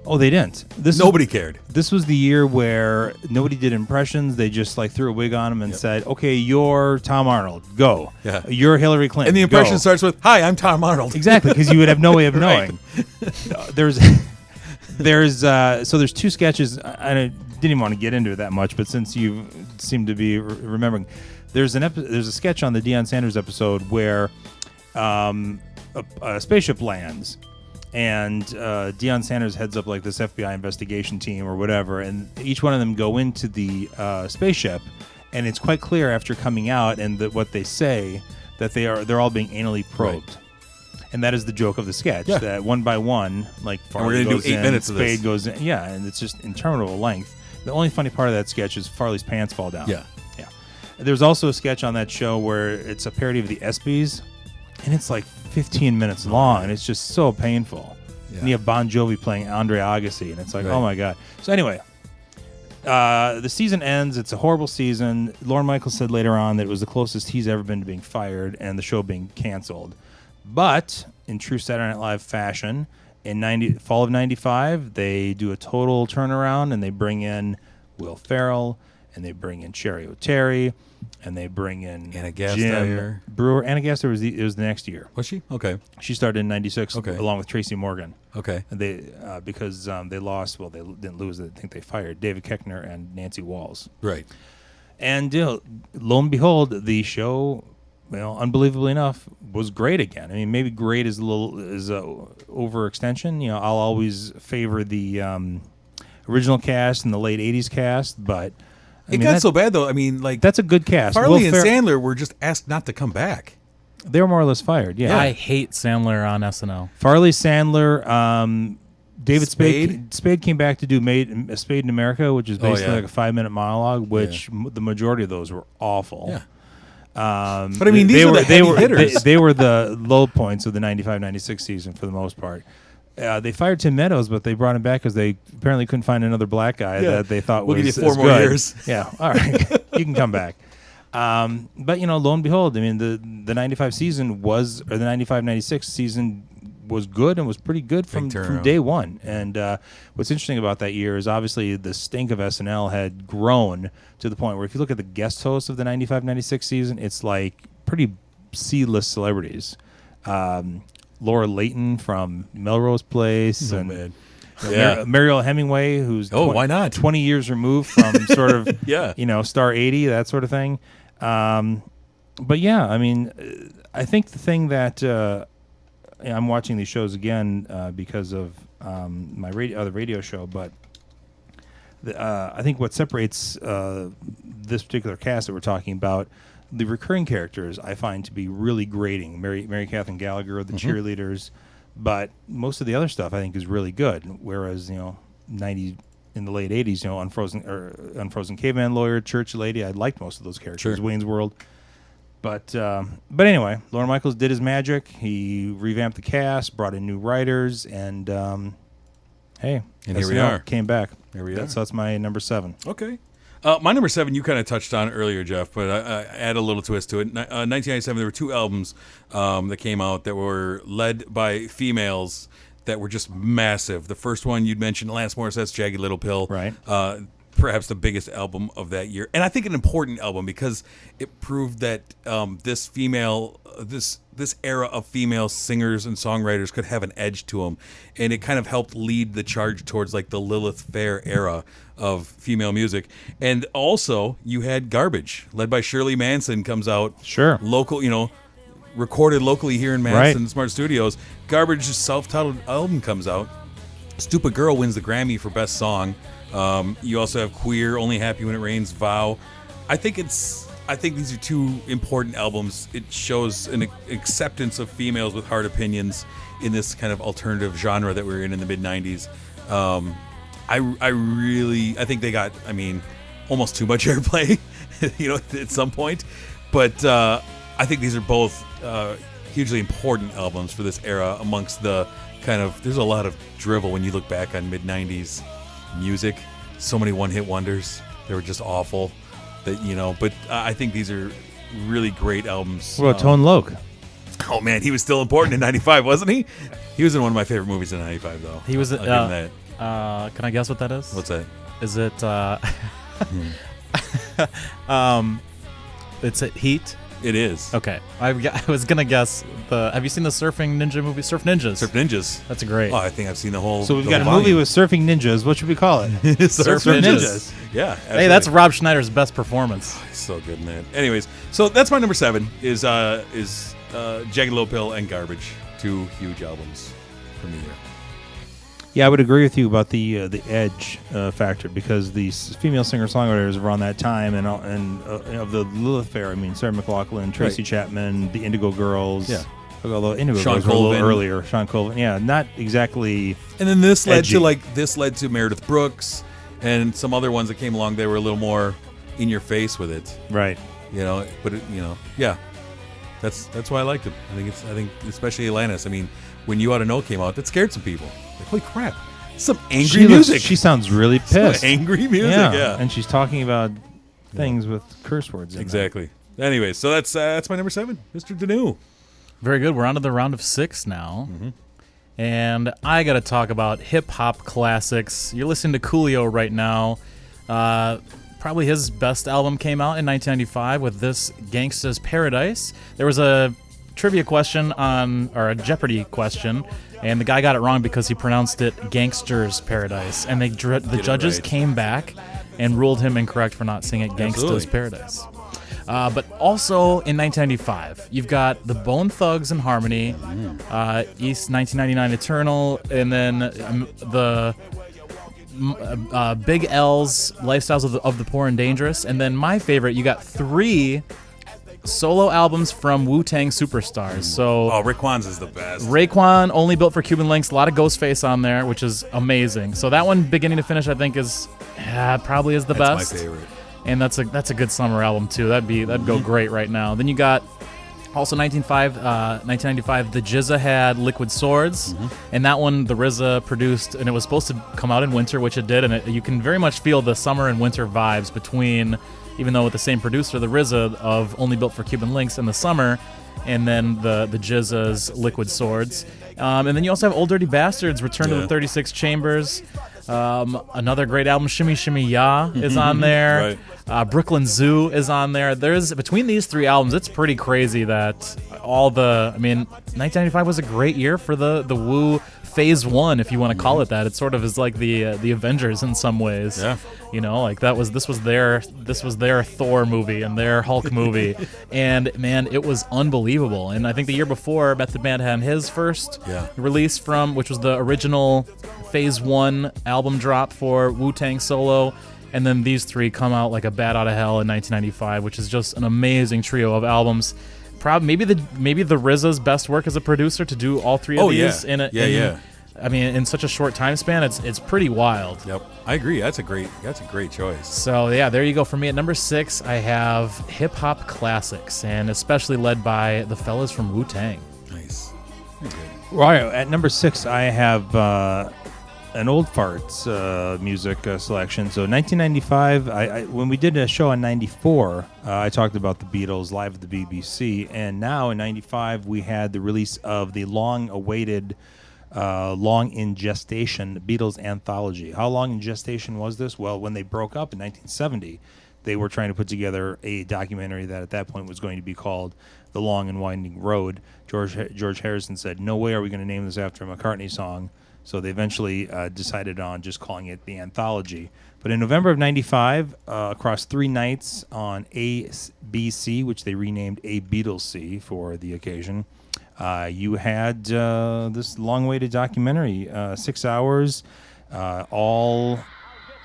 Oh, they didn't. Nobody cared. This was the year where nobody did impressions. They just threw a wig on him and Yep. said, "Okay, you're Tom Arnold. Go. Yeah. You're Hillary Clinton. And the impression Go." starts with, "Hi, I'm Tom Arnold." Exactly, because you would have no way of Right. knowing. There's there's 2 sketches. I didn't even want to get into it that much, but since you seem to be remembering, there's a sketch on the Deion Sanders episode where a spaceship lands, and Deion Sanders heads up this FBI investigation team or whatever, and each one of them go into the spaceship, and it's quite clear after coming out and what they say that they're all being anally probed. Right. And that is the joke of the sketch, Yeah. that one by one, Farley we're gonna do goes 8 in, minutes of Spade this. goes in. Yeah, and it's just interminable length. The only funny part of that sketch is Farley's pants fall down. Yeah. Yeah. There's also a sketch on that show where it's a parody of the ESPYs, and it's 15 minutes long, and it's just so painful. Yeah. And you have Bon Jovi playing Andre Agassi, and it's Right. oh my God. So anyway, the season ends. It's a horrible season. Lorne Michaels said later on that it was the closest he's ever been to being fired and the show being canceled. But in true Saturday Night Live fashion, in fall of '95, they do a total turnaround and they bring in Will Ferrell and they bring in Sherry O'Terry and they bring in Anna Jim Gasteyer. Brewer. Anna Gasteyer was the next year. Was she? Okay. She started in '96 Okay. along with Tracy Morgan. Okay. And they because they lost. Well, they didn't lose. I think they fired David Koechner and Nancy Walls. Right. And lo and behold, the show, unbelievably enough, was great again. I mean, maybe great is a overextension. I'll always favor the original cast and the late '80s cast, but It got so bad, though. I mean, that's a good cast. Farley Will and Fer- Sandler were just asked not to come back. they were more or less fired. Yeah, I hate Sandler on SNL. Farley, Sandler, David Spade? Spade came back to do Spade in America, which is basically yeah. like a 5-minute monologue, which the majority of those were awful. Yeah. But I mean, these were the heavy hitters. They were the low points of the '95-'96 season for the most part. They fired Tim Meadows, but they brought him back because they apparently couldn't find another black guy Yeah. that they thought We'll was give you 4 as more good. years. Yeah, all right, you can come back. But lo and behold, I mean the 95 season was, or the 95-96 season was good and was pretty good from day one. And what's interesting about that year is obviously the stink of SNL had grown to the point where if you look at the guest hosts of the 95-96 season, it's like pretty C-list celebrities. Laura Layton from Melrose Place, and Mariel Hemingway, who's why not 20 years removed from sort of Star 80, that sort of thing. But yeah, I mean, I think the thing that I'm watching these shows again because of my other radio show, but I think what separates this particular cast that we're talking about, the recurring characters, I find to be really grating. Mary Catherine Gallagher, the cheerleaders, but most of the other stuff I think is really good. Whereas in the late 80s, Unfrozen Caveman Lawyer, Church Lady, I liked most of those characters. Sure. Wayne's World. But anyway, Lorne Michaels did his magic. He revamped the cast, brought in new writers, and hey, and here we are. Came back. Here we are. So that's my number 7. Okay. My number 7, you kind of touched on earlier, Jeff, but I add a little twist to it. 1997, there were 2 albums that came out that were led by females that were just massive. The first one you'd mentioned, Alanis Morissette's Jagged Little Pill. Right. Perhaps the biggest album of that year. And I think an important album because it proved that this era of female singers and songwriters could have an edge to them. And it kind of helped lead the charge towards like the Lilith Fair era of female music. And also you had Garbage, led by Shirley Manson, comes out. Sure. Local, recorded locally here in Madison Smart Studios. Garbage's self-titled album comes out. Stupid Girl wins the Grammy for Best Song. You also have Queer, Only Happy When It Rains, Vow. I think these are 2 important albums. It shows an acceptance of females with hard opinions in this kind of alternative genre that we were in the mid-90s. I think they got, almost too much airplay, at some point. But I think these are both hugely important albums for this era amongst the kind of, there's a lot of drivel when you look back on mid-90s music. So many one-hit wonders. They were just awful. But I think these are really great albums. What about Tone Loc? Oh, man, he was still important in 95, wasn't he? He was in one of my favorite movies in 95, though. He was. I'll give him that. Can I guess what that is? What's that? Is it? It's a Heat. It is. Okay, I was gonna guess the. Have you seen the surfing ninja movie, Surf Ninjas? Surf Ninjas. That's great. Oh, I think I've seen the whole. So we've got a movie with surfing ninjas. What should we call it? Surf Ninjas. Yeah. Absolutely. Hey, that's Rob Schneider's best performance. He's so good, man. Anyways, so that's my number 7 is Jagged Little Pill and Garbage, 2 huge albums from the year. Yeah, I would agree with you about the edge factor because the female singer-songwriters around that time and of the Lilith Fair, Sarah McLachlan, Tracy Chapman, the Indigo Girls. Yeah. Although Indigo Girls were a little earlier. Sean Colvin. Yeah, not exactly. And then this led edgy. to Meredith Brooks and some other ones that came along. They were a little more in your face with it. Right. Yeah. That's why I liked it. I think especially Alanis. When You Ought to Know came out, that scared some people. Like, holy crap, some angry music. She sounds really pissed. Some angry music, yeah. And she's talking about things with curse words in exactly. Anyway, so that's my number 7, Mr. Danu. Very good. We're on to the round of 6 now. And I got to talk about hip-hop classics. You're listening to Coolio right now. Probably his best album came out in 1995 with this Gangsta's Paradise. There was a trivia question or a Jeopardy question, and the guy got it wrong because he pronounced it Gangster's Paradise. And the judges came back and ruled him incorrect for not saying it Gangsta's Paradise. But also in 1995, you've got the Bone Thugs and Harmony, East 1999 Eternal, and then the Big L's Lifestyles of the Poor and Dangerous. And then my favorite, you got 3 solo albums from Wu-Tang Superstars. So Raekwon's is the best. Raekwon, Only Built for Cuban Links, a lot of Ghostface on there, which is amazing. So that one, beginning to finish, I think is probably is the best. That's my favorite. And that's a good summer album too. That'd go great right now. Then you got also 1995, the GZA had Liquid Swords, and that one the RZA produced, and it was supposed to come out in winter, which it did, and you can very much feel the summer and winter vibes between even though with the same producer, the RZA of Only Built for Cuban Links in the summer, and then the GZA's Liquid Swords. And then you also have Old Dirty Bastards, Return to the 36 Chambers. Another great album, Shimmy Shimmy Ya, is on there. Right. Brooklyn Zoo is on there. Between these three albums, it's pretty crazy that 1995 was a great year for the Woo Phase 1, if you want to call it that. It sort of is like the Avengers in some ways. Yeah. You know, like this was their Thor movie and their Hulk movie, and man, it was unbelievable. And I think the year before, Method Man had his first release which was the original Phase 1 album drop for Wu-Tang Solo, and then these three come out like a bat out of hell in 1995, which is just an amazing trio of albums. Maybe the RZA's best work as a producer to do all three of these in such a short time span. It's pretty wild. Yep, I agree. That's a great choice. So yeah, there you go. For me at number 6, I have hip hop classics, and especially led by the fellas from Wu-Tang. Nice. Right, at number 6, I have an old farts music selection. So 1995, when we did a show on 94, I talked about the Beatles live at the BBC, and now in 95 we had the release of the long-awaited, long in gestation Beatles Anthology. How long in gestation was this? Well, when they broke up in 1970, they were trying to put together a documentary that at that point was going to be called The Long and Winding Road. George Harrison said, no way are we going to name this after a McCartney song. So they eventually decided on just calling it the Anthology. But in November of 95, across 3 nights on ABC, which they renamed A Beatles C for the occasion, you had this long-awaited documentary, 6 hours, all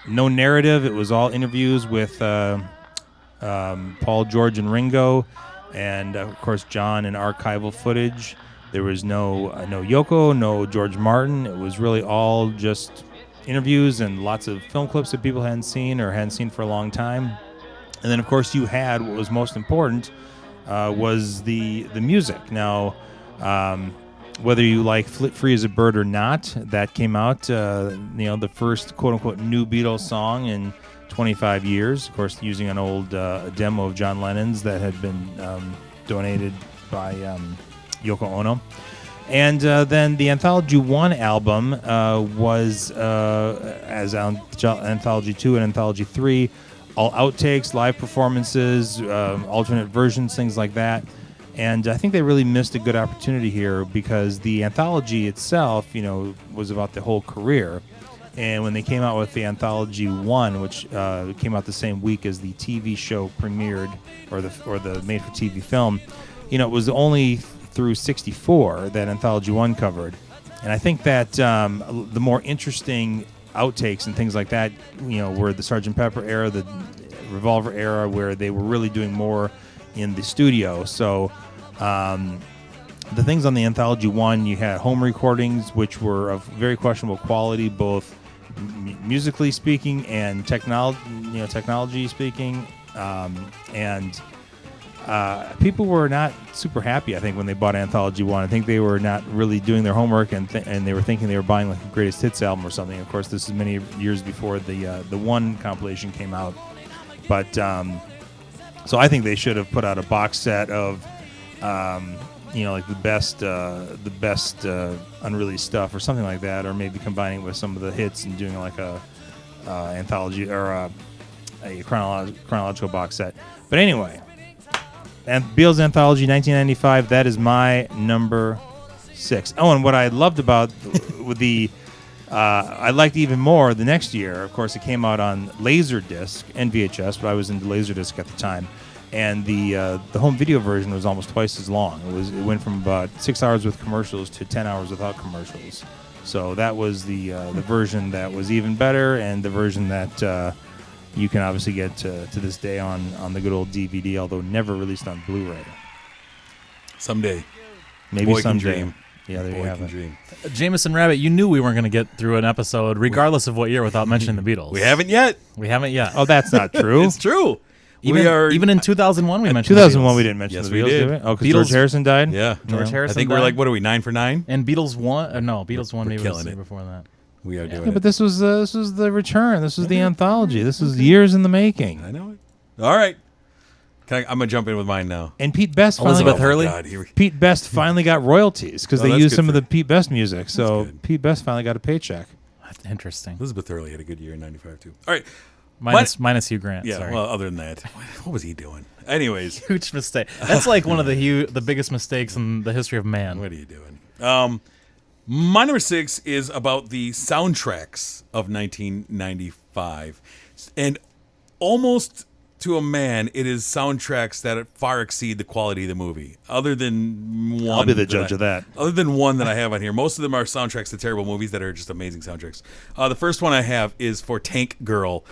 no narrative. It was all interviews with Paul, George, and Ringo, and of course John, and archival footage. There was no Yoko, no George Martin. It was really all just interviews and lots of film clips that people hadn't seen for a long time. And then, of course, you had what was most important was the music. Now, whether you like "Flit Free as a Bird" or not, that came out, the first quote-unquote new Beatles song in 25 years. Of course, using an old demo of John Lennon's that had been donated by Yoko Ono. And then the Anthology 1 album was, as Anthology 2 and Anthology 3, all outtakes, live performances, alternate versions, things like that. And I think they really missed a good opportunity here because the anthology itself, was about the whole career. And when they came out with the Anthology 1, which came out the same week as the TV show premiered, or the made-for-TV film, it was only through 64 that Anthology 1 covered. And I think that the more interesting outtakes and things like that, were the Sgt. Pepper era, the Revolver era, where they were really doing more in the studio. So the things on the Anthology 1, you had home recordings, which were of very questionable quality, both musically speaking and technology speaking. And people were not super happy, I think, when they bought Anthology 1. I think they were not really doing their homework, and they were thinking they were buying like a greatest hits album or something. Of course, this is many years before the one compilation came out. But so I think they should have put out a box set of like the best unreleased stuff or something like that, or maybe combining it with some of the hits and doing like a anthology or a chronological box set. But anyway, and Beatles Anthology 1995, that is my number 6. Oh, and what I loved about with I liked even more the next year. Of course, it came out on Laserdisc and VHS, but I was into Laserdisc at the time. And the home video version was almost twice as long. It went from about 6 hours with commercials to 10 hours without commercials. So that was the version that was even better, and the version that you can obviously get to this day on the good old DVD, although never released on Blu-ray. Someday. Maybe Boy someday. Can dream. Yeah, there you have it. Dream. Jameson Rabbit, you knew we weren't going to get through an episode, regardless of what year, without mentioning the Beatles. We haven't yet. Oh, that's not true. It's true. Even in 2001, we mentioned 2001 the Beatles. we didn't mention the we Beatles, did. did we? Oh, because George Harrison died? Yeah. George Harrison I think died. we're like, what are we, 9 for 9? And Beatles 1? No, Beatles 1 maybe was killing the it. year before that. We are doing Yeah, it. but this was the return. This was the anthology. This was years in the making. I know it. All right. I'm going to jump in with mine now. And Pete Best finally Elizabeth got, Hurley? God, here we- Pete Best finally got royalties because they that's used good some of for the Pete Best music. So good. Pete Best finally got a paycheck. That's interesting. Elizabeth Hurley had a good year in 95, too. All right. Minus Hugh Grant. Yeah, Sorry. well, other than that, what was he doing? Anyways, Huge mistake. That's like one of the biggest mistakes in the history of man. what are you doing? My number 6 is about the soundtracks of 1995. And almost to a man, it is soundtracks that far exceed the quality of the movie. Other than one. I'll be the judge of that. Other than one that I have on here. Most of them are soundtracks to terrible movies that are just amazing soundtracks. The first one I have is for Tank Girl.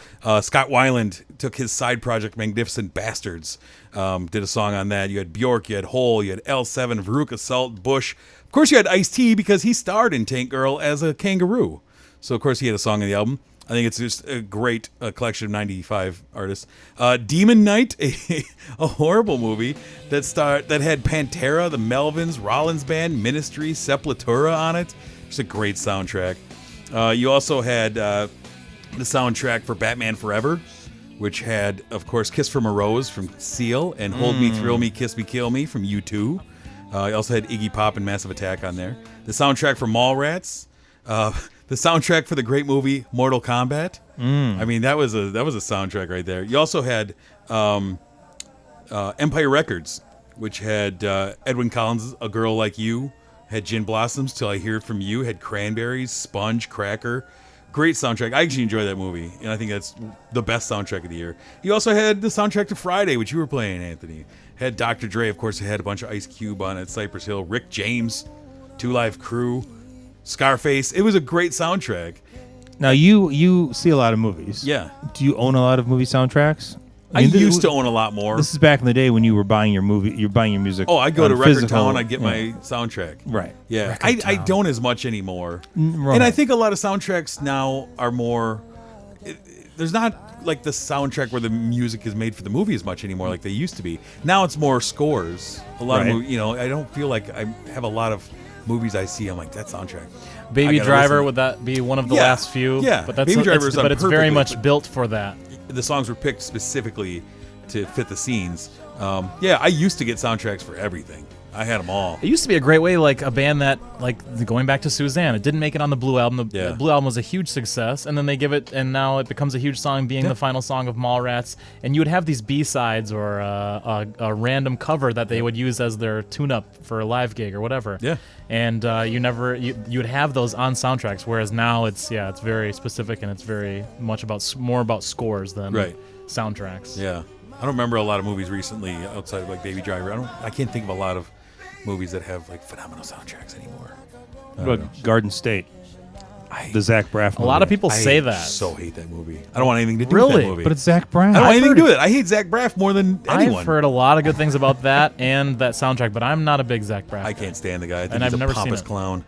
Scott Weiland took his side project, Magnificent Bastards, did a song on that. You had Bjork, you had Hole, you had L7, Veruca Salt, Bush. Of course, you had Ice-T because he starred in Tank Girl as a kangaroo. So, of course, he had a song on the album. I think it's just a great collection of 95 artists. Demon Knight, a horrible movie that had Pantera, the Melvins, Rollins Band, Ministry, Sepultura on it. It's a great soundtrack. You also had the soundtrack for Batman Forever, which had, of course, Kiss from a Rose from Seal and Hold Me, Thrill Me, Kiss Me, Kill Me from U2. You also had Iggy Pop and Massive Attack on there. The soundtrack for Mallrats. The soundtrack for the great movie Mortal Kombat. I mean, that was a soundtrack right there. You also had Empire Records, which had Edwyn Collins' "A Girl Like You," had Gin Blossoms, "Till I Hear From You," had Cranberries, Sponge, Cracker. Great soundtrack. I actually enjoy that movie, and I think that's the best soundtrack of the year. You also had the soundtrack to Friday, which you were playing, Anthony. Had Dr. Dre, of course. It had a bunch of Ice Cube on it, Cypress Hill, Rick James, Two Live Crew, Scarface. It was a great soundtrack. Now you see a lot of movies. Yeah. Do you own a lot of movie soundtracks? I used to own a lot more. This is back in the day when you were buying your music. Oh, I go on to Record physical- Town, I get my soundtrack. Right. Yeah. Record I Town. don't as much anymore. Right. And I think a lot of soundtracks now are more. There's not like the soundtrack where the music is made for the movie as much anymore like they used to be. Now it's more scores. A lot Right. of I don't feel like I have a lot of movies I see. I'm like, that soundtrack. I Baby gotta Driver, listen. would that be one of the Yeah. last few? Yeah. But that's Baby Driver is done but it's very perfectly, much but- built for that. The songs were picked specifically to fit the scenes. Yeah, I used to get soundtracks for everything. I had them all. It used to be a great way, like a band that, like going back to Suzanne, it didn't make it on the Blue album. The Blue album was a huge success, and then they give it, and now it becomes a huge song, being the final song of Mallrats. And you would have these B-sides or a random cover that they would use as their tune-up for a live gig or whatever. Yeah. And you would have those on soundtracks, whereas now it's very specific and it's very much more about scores than soundtracks. Yeah. I don't remember a lot of movies recently outside of like Baby Driver. I can't think of a lot of movies that have like phenomenal soundtracks anymore. What about Garden State? The Zach Braff A lot of movie. people say I that. so hate that movie. I don't want anything to do Really? with that movie. But it's Zach Braff. I don't want anything to heard do with it. I hate Zach Braff more than anyone. I've heard a lot of good things about that and that soundtrack, but I'm not a big Zach Braff I guy. can't stand the guy. I think And he's I've a never seen pompous it. clown.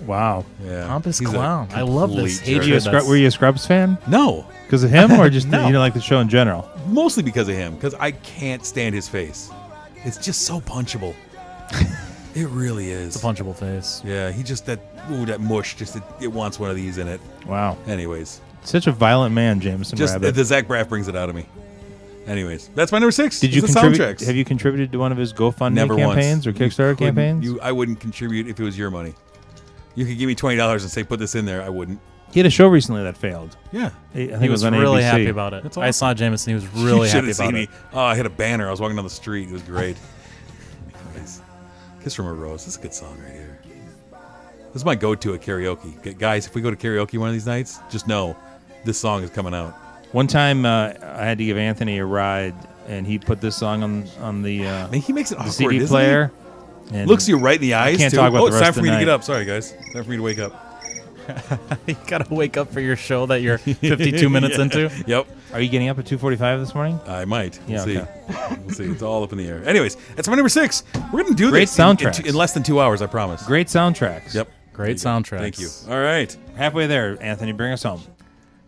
Wow. Yeah. Pompous He's a clown. I love this complete hatred. jerk. Were you a Scrubs fan? No, Because of him, or just No. you don't like the show in general? mostly because of him. Because I can't stand his face. It's just so punchable. It really is. It's a punchable face. Yeah, he just that mush. Just it wants one of these in it. Wow. Anyways, Such a violent man, Jameson just Rabbit. the Zach Braff brings it out of me. Anyways, that's my number 6. Did you is the contribute? soundtracks. Have you contributed to one of his GoFundMe Never campaigns or Kickstarter Couldn't- campaigns? I wouldn't contribute if it was your money. You could give me $20 and say put this in there. I wouldn't. He had a show recently that failed. Yeah. I think He it was on really ABC. happy about it. That's I awesome. saw Jameson. He was You really should happy have about seen it. me. Oh, I hit a banner. I was walking down the street. It was great. Anyways, Kiss from a Rose. This is a good song right here. This is my go-to at karaoke. Okay, guys, if we go to karaoke one of these nights, just know this song is coming out. One time, I had to give Anthony a ride, and he put this song on the Man, he makes it the awkward, CD doesn't player. he? And Looks you right in the eyes, can't too. talk about oh, the it's rest time of for the me to get night. up. Sorry, guys. Time for me to wake up. You gotta wake up for your show that you're 52 minutes into. Yep. Are you getting up at 2:45 this morning? I might. We'll Yeah, see. okay. We'll see. It's all up in the air. Anyways, that's my number 6. We're going to do Great this in soundtracks. less than 2 hours, I promise. Great soundtracks. Yep. Great soundtracks. Thank you. All right. Halfway there, Anthony. Bring us home.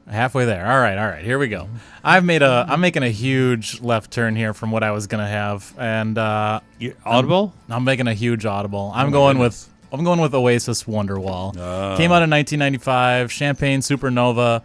Halfway there. All right. Here we go. I'm making a huge left turn here from what I was gonna have, and You, Audible? I'm making a huge audible. I'm going with Oasis Wonderwall. Came out in 1995. Champagne Supernova.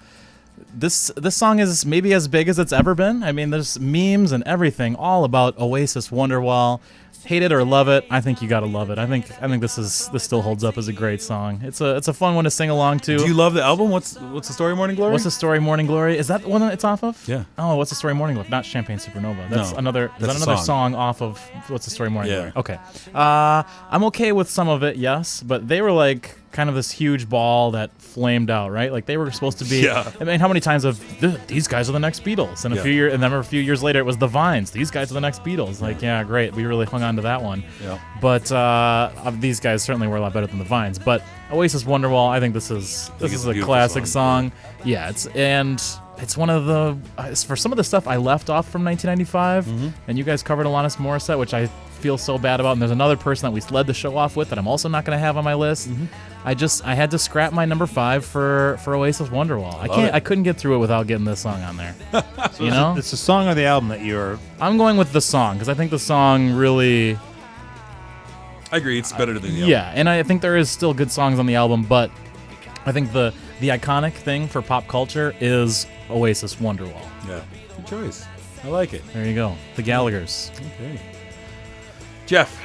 this song is maybe as big as it's ever been. I mean, there's memes and everything all about Oasis Wonderwall. Hate it or love it, I think you gotta love it. I think this still holds up as a great song. It's a fun one to sing along to. Do you love the album? What's the story, Morning Glory? What's the story, Morning Glory? Is that the one that it's off of? Yeah. Oh, what's the story, Morning Glory? Not Champagne Supernova. That's No, another. Is that's that a another song. song off of What's the Story, Morning Yeah. Glory? Okay. I'm okay with some of it, yes, but they were like kind of this huge ball that flamed out, right? Like they were supposed to be. Yeah. I mean, how many times have these guys are the next Beatles? And Yeah. and then a few years later, it was the Vines. These guys are the next Beatles. Like, yeah, great. We really hung on to that one. Yeah. But these guys certainly were a lot better than the Vines. But Oasis Wonderwall, I think this is it's a a beautiful classic song. Yeah, it's one of the for some of the stuff I left off from 1995, and you guys covered Alanis Morissette, which I feel so bad about. And there's another person that we led the show off with that I'm also not going to have on my list. I had to scrap my number 5 for Oasis Wonderwall. I couldn't get through it without getting this song on there. You know, It's the song or the album that you're. I'm going with the song because I think the song really. I agree. It's better than the album. Yeah, and I think there is still good songs on the album, but I think the iconic thing for pop culture is Oasis Wonderwall. Yeah. Good choice. I like it. There you go. The Gallaghers. Okay. Jeff,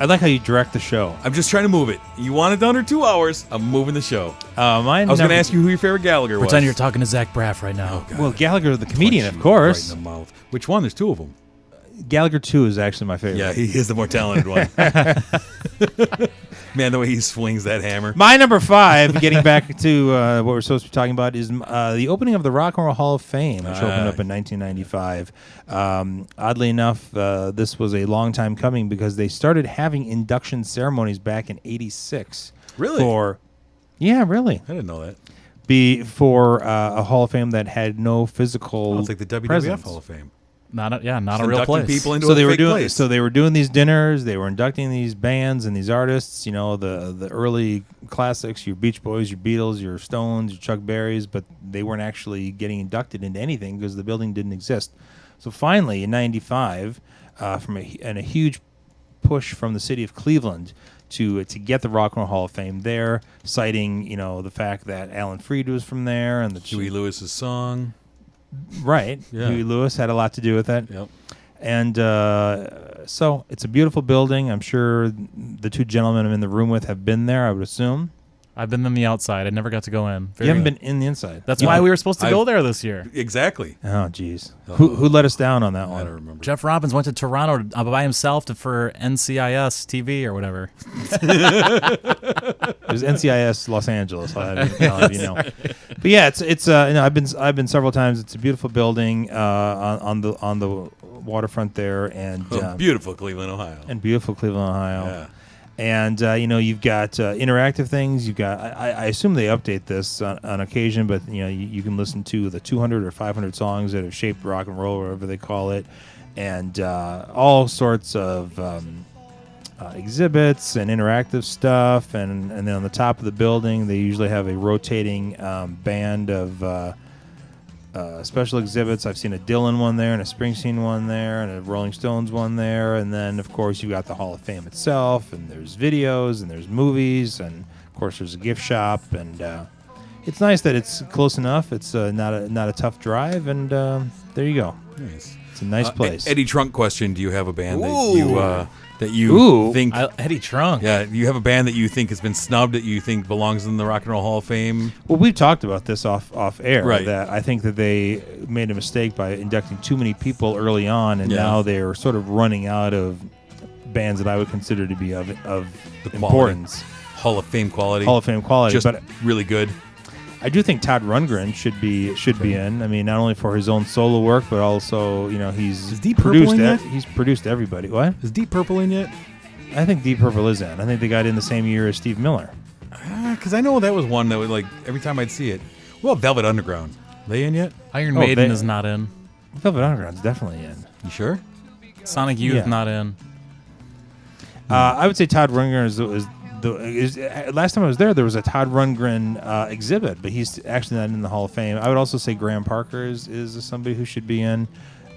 I like how you direct the show. I'm just trying to move it. You want it under 2 hours? I'm moving the show. Mine. I was going to ask you who your favorite Gallagher was. Pretend you're talking to Zach Braff right now. God. Well, Gallagher, the comedian, Punch of you course. Right in the mouth. Which one? There's 2 of them. Gallagher 2 is actually my favorite. Yeah, he is the more talented one. Man, the way he swings that hammer. My number 5, getting back to what we're supposed to be talking about, is the opening of the Rock and Roll Hall of Fame, which opened up in 1995. Oddly enough, this was a long time coming because they started having induction ceremonies back in '86. Really? Yeah, really. I didn't know that. For a Hall of Fame that had no physical. Oh, it's like the WWF presence. Hall of Fame. Not a real Inducting place. people into So a they were fake doing. place. So they were doing these dinners. They were inducting these bands and these artists. You know, the early classics, your Beach Boys, your Beatles, your Stones, your Chuck Berrys, but they weren't actually getting inducted into anything because the building didn't exist. So finally, in '95, from a huge push from the city of Cleveland to get the Rock and Roll Hall of Fame there, citing the fact that Alan Freed was from there and the Huey Lewis's song. Right. Yeah. Huey Lewis had a lot to do with that. Yep. And so it's a beautiful building. I'm sure the 2 gentlemen I'm in the room with have been there, I would assume. I've been on the outside. I never got to go in. You haven't been in the inside. That's why we were supposed to go there this year. Exactly. Oh, geez. Who let us down on that I one? don't remember. Jeff Robbins went to Toronto by himself for NCIS TV or whatever. It was NCIS Los Angeles. I'll have you know. But yeah, it's I've been several times. It's a beautiful building on the waterfront there, and Beautiful Cleveland, Ohio. and beautiful Cleveland, Ohio. Yeah. And you've got interactive things. You've got I assume they update this on occasion, but you can listen to the 200 or 500 songs that have shaped rock and roll, or whatever they call it, and all sorts of exhibits and interactive stuff. And then on the top of the building, they usually have a rotating band of special exhibits. I've seen a Dylan one there, and a Springsteen one there, and a Rolling Stones one there, and then of course you've got the Hall of Fame itself, and there's videos, and there's movies, and of course there's a gift shop, and it's nice that it's close enough. It's not a tough drive, and there you go. Nice. It's a nice place. Eddie Trunk question: do you have a band Ooh. that you think? Eddie Trunk. Yeah, you have a band that you think has been snubbed that you think belongs in the Rock and Roll Hall of Fame? Well, we've talked about this off air. Right. That I think that they made a mistake by inducting too many people early on, and now they're sort of running out of bands that I would consider to be of The importance. Hall of Fame quality. Hall of Fame quality. Just But really good. I do think Todd Rundgren should be in. I mean, not only for his own solo work, but also he's Is Deep Purple in yet? He's produced everybody. What? Is Deep Purple in yet? I think Deep Purple is in. I think they got in the same year as Steve Miller. Because I know that was one that would every time I'd see it. Well, Velvet Underground. They in yet? Iron Maiden they- is not in. Velvet Underground's definitely in. You sure? Sonic Youth Yeah. not in. I would say Todd Rundgren last time I was there was a Todd Rundgren exhibit, but he's actually not in the Hall of Fame. I would also say Graham Parker is somebody who should be in.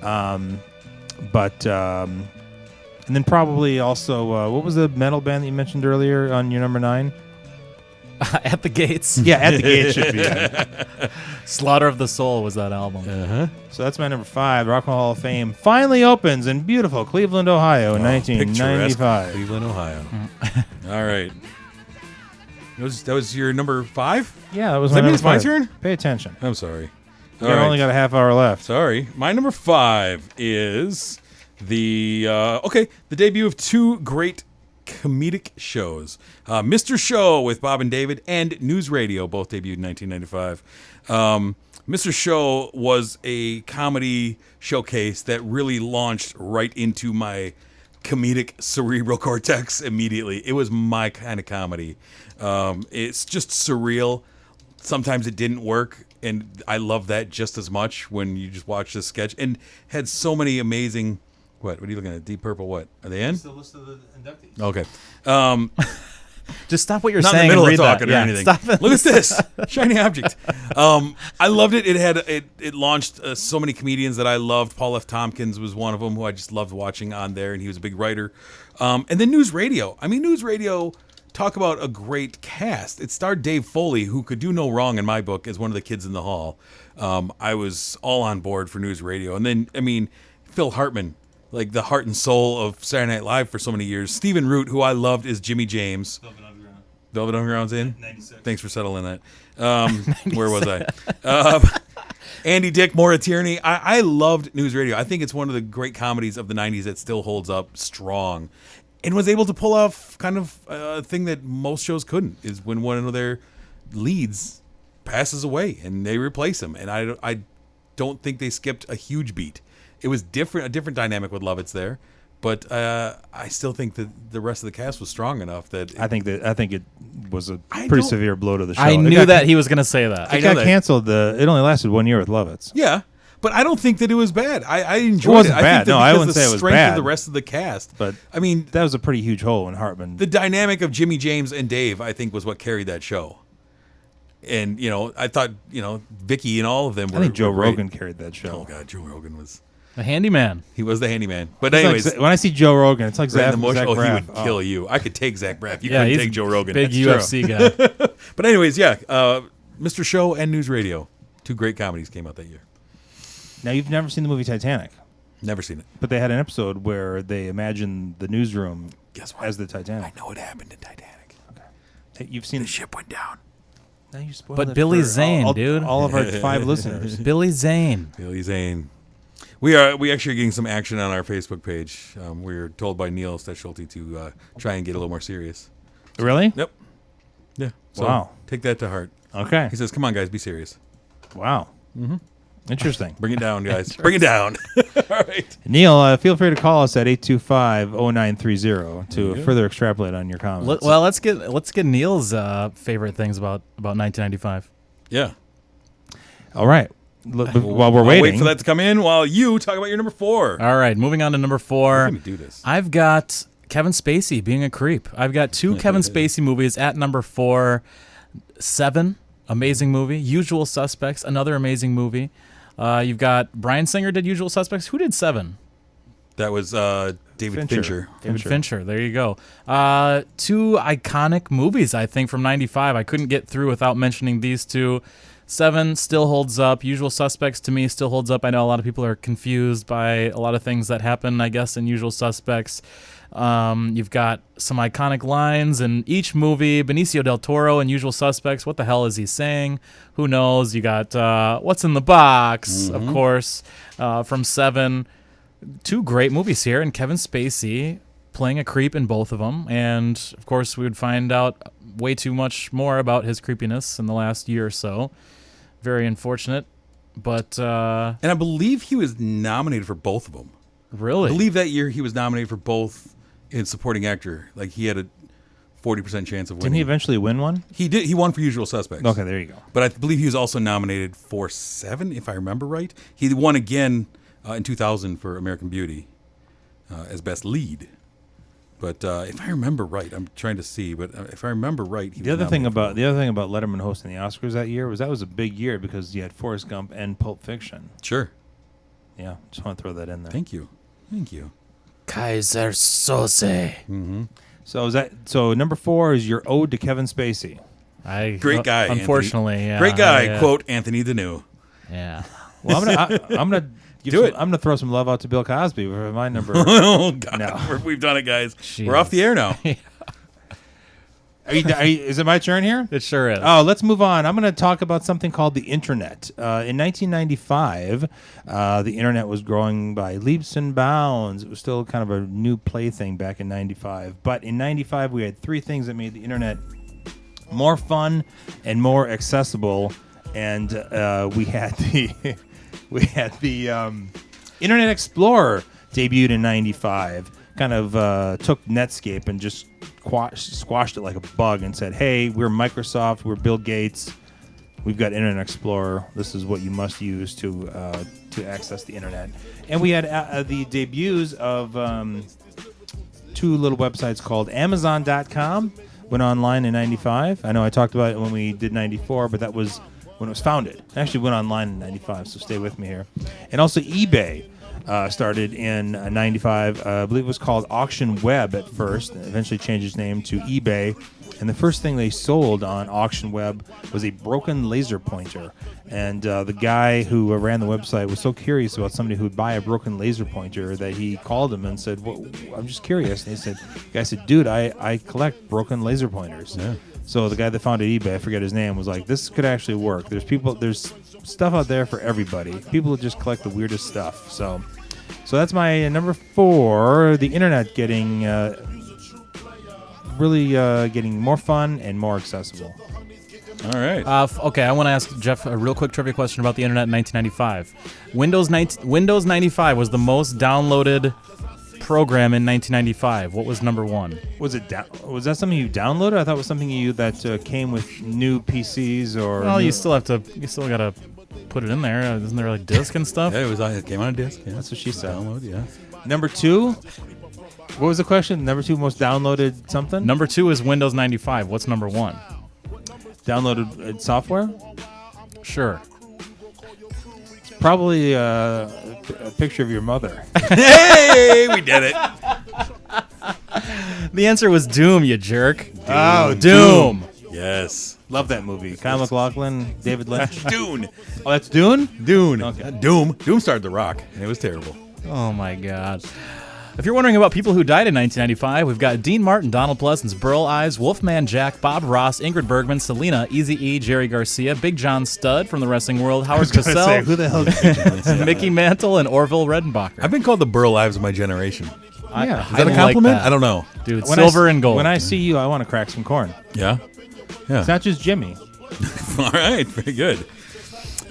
And then probably also, what was the metal band that you mentioned earlier on your number 9? At the Gates. Yeah, At the Gates should be. Slaughter of the Soul was that album. So that's my number 5. Rock and Roll Hall of Fame finally opens in beautiful Cleveland, Ohio in 1995. Cleveland, Ohio. All right. That was your number 5? Yeah, that was Does that my mean number it's my 5. turn? Pay attention. I'm sorry. We only got a half hour left. Sorry. My number 5 is the debut of 2 great comedic shows. Mr. Show with Bob and David and News Radio both debuted in 1995. Mr. Show was a comedy showcase that really launched right into my comedic cerebral cortex immediately. It was my kind of comedy. It's just surreal. Sometimes it didn't work, and I love that just as much when you just watch this sketch. And had so many amazing... What are you looking at? Deep Purple, what? Are they in? It's the list of the inductees. Okay. Just stop what you're Not saying in the middle and of read talking that. or Yeah, anything. stop it. Look at this shiny object. I loved it. It launched so many comedians that I loved. Paul F. Tompkins was one of them who I just loved watching on there, and he was a big writer. And then News Radio. I mean, News Radio. Talk about a great cast. It starred Dave Foley, who could do no wrong in my book as one of the kids in the hall. I was all on board for News Radio, and then Phil Hartman. Like the heart and soul of Saturday Night Live for so many years. Stephen Root, who I loved, is Jimmy James. Velvet Underground's in? 96. Thanks for settling that. Where was I? Andy Dick, Maura Tierney. I loved News Radio. I think it's one of the great comedies of the 90s that still holds up strong and was able to pull off kind of a thing that most shows couldn't, is when one of their leads passes away and they replace him. And I don't think they skipped a huge beat. It was a different dynamic with Lovitz there, but I still think that the rest of the cast was strong enough that I think it was a pretty severe blow to the show. I knew that he was going to say that. It got canceled. It only lasted 1 year with Lovitz. Yeah, but I don't think that it was bad. I enjoyed it. It wasn't bad. I think that No, I because wouldn't say it was strength bad. of the rest of the cast. But I mean, that was a pretty huge hole in Hartman. the dynamic of Jimmy James and Dave, I think, was what carried that show. And I thought Vicky and all of them were. I think Joe were great. Rogan carried that show. Oh God, Joe Rogan was. The handyman. He was the handyman. But It's anyways, like, when I see Joe Rogan, it's like right in Zach, the mush, Zach he Braff. would kill you. I could take Zach Braff. You Yeah, couldn't he's take Joe Rogan. big That's true. UFC guy. But anyways, yeah, Mr. Show and News Radio, 2 great comedies came out that year. Now, you've never seen the movie Titanic, Never seen it. but they had an episode where they imagined the newsroom Guess what? as the Titanic. I know what happened in Titanic. Hey, you've seen The ship went down. Now you spoiled But it Billy for Zane, dude. all of our 5 listeners. Billy Zane. Billy Zane. We actually are getting some action on our Facebook page. We were told by Neil Schulte to try and get a little more serious. Really? Yep. Yeah. So Wow. take that to heart. Okay. He says, "Come on, guys, be serious. Wow. Interesting. Bring it down, guys. Bring it down." All right. Neil, feel free to call us at 825-0930 to further extrapolate on your comments. Well, let's get Neil's favorite things about 1995. Yeah. All right. While we're I'll waiting. wait for that to come in while you talk about your number 4. All right, moving on to number 4. Let me do this. I've got Kevin Spacey being a creep. I've got 2 Kevin Spacey movies at number 4. 7, amazing movie. Usual Suspects, another amazing movie. You've got Bryan Singer did Usual Suspects. Who did 7? That was David Fincher. David Fincher. There you go. 2 iconic movies, I think, from 95. I couldn't get through without mentioning these 2. 7 still holds up. Usual Suspects to me still holds up. I know a lot of people are confused by a lot of things that happen, I guess, in Usual Suspects. You've got some iconic lines in each movie. Benicio del Toro in Usual Suspects. What the hell is he saying? Who knows? You got What's in the Box, of course, from 7. 2 great movies here, and Kevin Spacey playing a creep in both of them. And, of course, we would find out way too much more about his creepiness in the last year or so. Very unfortunate, but... And I believe he was nominated for both of them. Really? I believe that year he was nominated for both in supporting actor. Like, he had a 40% chance of winning. Didn't he eventually win one? He did. He won for Usual Suspects. Okay, there you go. But I believe he was also nominated for 7, if I remember right. He won again in 2000 for American Beauty as Best Lead. But if I remember right, I'm trying to see. But if I remember right, he The was other thing nominated about Letterman hosting the Oscars that year was a big year because you had Forrest Gump and Pulp Fiction. Sure. Yeah, just want to throw that in there. Thank you. Kaiser Sose. So number 4 is your ode to Kevin Spacey. Great guy. Unfortunately, yeah. Great guy. Quote Anthony Deneau. Yeah. Well, I'm gonna Do it. I'm gonna throw some love out to Bill Cosby for my number. Oh God, No. we've done it, guys. Jeez. We're off the air now. Is it my turn here? It sure is. Oh, let's move on. I'm going to talk about something called the Internet. In 1995, the Internet was growing by leaps and bounds. It was still kind of a new plaything back in 95. But in 95, we had three things that made the Internet more fun and more accessible. And we had the Internet Explorer debuted in 95. Kind of took Netscape and just squashed it like a bug and said, hey, we're Microsoft, we're Bill Gates, we've got Internet Explorer, this is what you must use to access the internet. And we had the debuts of two little websites called Amazon.com, went online in 95. I know I talked about it when we did 94, but that was when it was founded. It actually went online in 95, so stay with me here. And also eBay. Started in 95. I believe it was called Auction Web at first, and eventually changed its name to eBay. And the first thing they sold on Auction Web was a broken laser pointer. And the guy who ran the website was so curious about somebody who would buy a broken laser pointer that he called him and said, well, I'm just curious. And the guy said, dude, I collect broken laser pointers. Yeah. So the guy that founded eBay, I forget his name, was like, this could actually work. There's stuff out there for everybody. People just collect the weirdest stuff. So that's my number 4. The internet getting really getting more fun and more accessible. All right. Okay, I want to ask Jeff a real quick trivia question about the internet in 1995. Windows 95 was the most downloaded program in 1995. What was number 1? Was that something you downloaded? I thought it was something that came with new PCs or. Well, you still gotta put it in there. Isn't there like disc and stuff? Yeah, it came on a disc. Yeah. That's what she said. Download, yeah. Number 2. What was the question? Number 2 most downloaded something? Number 2 is Windows 95. What's number 1? Downloaded software? Sure. Probably a picture of your mother. Hey, we did it. The answer was Doom, you jerk. Doom. Yes. Love that movie. Kyle MacLachlan, David Lynch. Dune. Oh, that's Dune? Dune. Okay. Doom started The Rock, and it was terrible. Oh, my God. If you're wondering about people who died in 1995, we've got Dean Martin, Donald Pleasance, Burl Ives, Wolfman Jack, Bob Ross, Ingrid Bergman, Selena, Eazy-E, Jerry Garcia, Big John Studd from the wrestling world, Howard Cosell, who the hell is Mickey Mantle, and Orville Redenbacher. I've been called the Burl Ives of my generation. Yeah. Is that a compliment? Like that. I don't know. Dude, silver and gold. When I see you, I want to crack some corn. Yeah? Yeah. It's not just Jimmy. All right. Very good.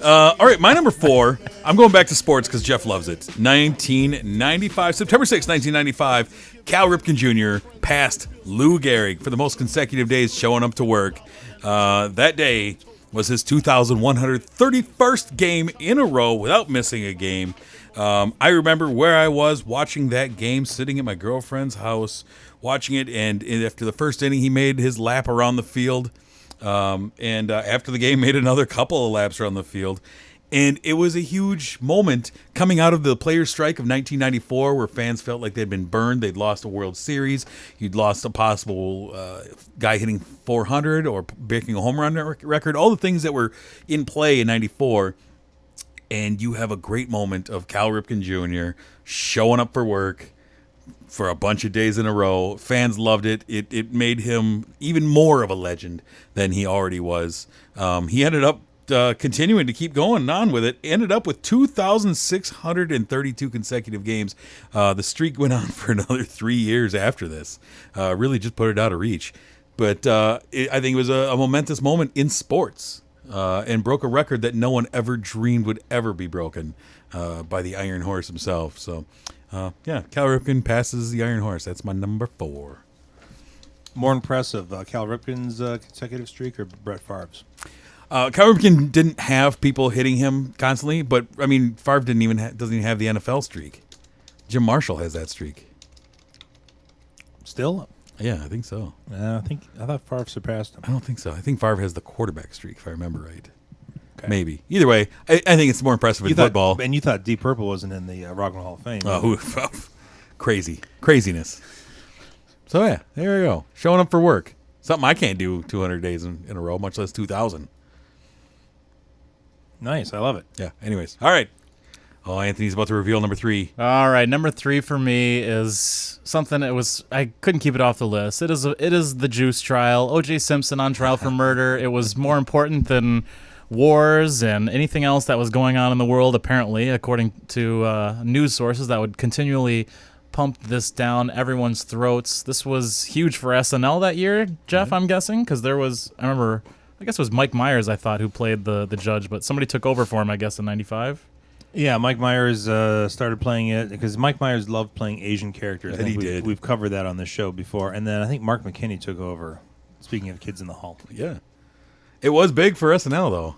All right, my number 4. I'm going back to sports because Jeff loves it. 1995, September 6, 1995, Cal Ripken Jr. passed Lou Gehrig for the most consecutive days showing up to work. That day was his 2,131st game in a row without missing a game. I remember where I was watching that game, sitting at my girlfriend's house, watching it, and after the first inning, he made his lap around the field. And after the game, made another couple of laps around the field. And it was a huge moment coming out of the players' strike of 1994 where fans felt like they'd been burned. They'd lost a World Series. You'd lost a possible guy hitting 400 or breaking a home run record, all the things that were in play in 94. And you have a great moment of Cal Ripken Jr. showing up for work for a bunch of days in a row. Fans loved it. It made him even more of a legend than he already was. He ended up continuing to keep going on with it. Ended up with 2,632 consecutive games. The streak went on for another 3 years after this. Really just put it out of reach. But I think it was a momentous moment in sports and broke a record that no one ever dreamed would ever be broken by the Iron Horse himself. So, yeah, Cal Ripken passes the Iron Horse. That's my number 4. More impressive, Cal Ripken's consecutive streak or Brett Favre's? Cal Ripken didn't have people hitting him constantly, but I mean, Favre doesn't even have the NFL streak. Jim Marshall has that streak. Still? Yeah, I think so. I thought Favre surpassed him. I don't think so. I think Favre has the quarterback streak, if I remember right. Okay. Maybe. Either way, I think it's more impressive in football. And you thought Deep Purple wasn't in the Rock and Roll Hall of Fame. Craziness. So yeah, there you go. Showing up for work. Something I can't do 200 days in a row, much less 2,000. Nice. I love it. Yeah. Anyways. All right. Oh, Anthony's about to reveal number 3. All right, number 3 for me is something I couldn't keep it off the list. It is the Juice trial. O.J. Simpson on trial for murder. It was more important than wars and anything else that was going on in the world, apparently, according to news sources that would continually pump this down everyone's throats. This was huge for SNL that year, Jeff, I'm guessing, because I guess it was Mike Myers, I thought, who played the judge, but somebody took over for him, I guess, in 95. Yeah, Mike Myers started playing it because Mike Myers loved playing Asian characters. Yeah, he did. We've covered that on this show before. And then I think Mark McKinney took over, speaking of Kids in the Hall. Yeah. It was big for SNL, though.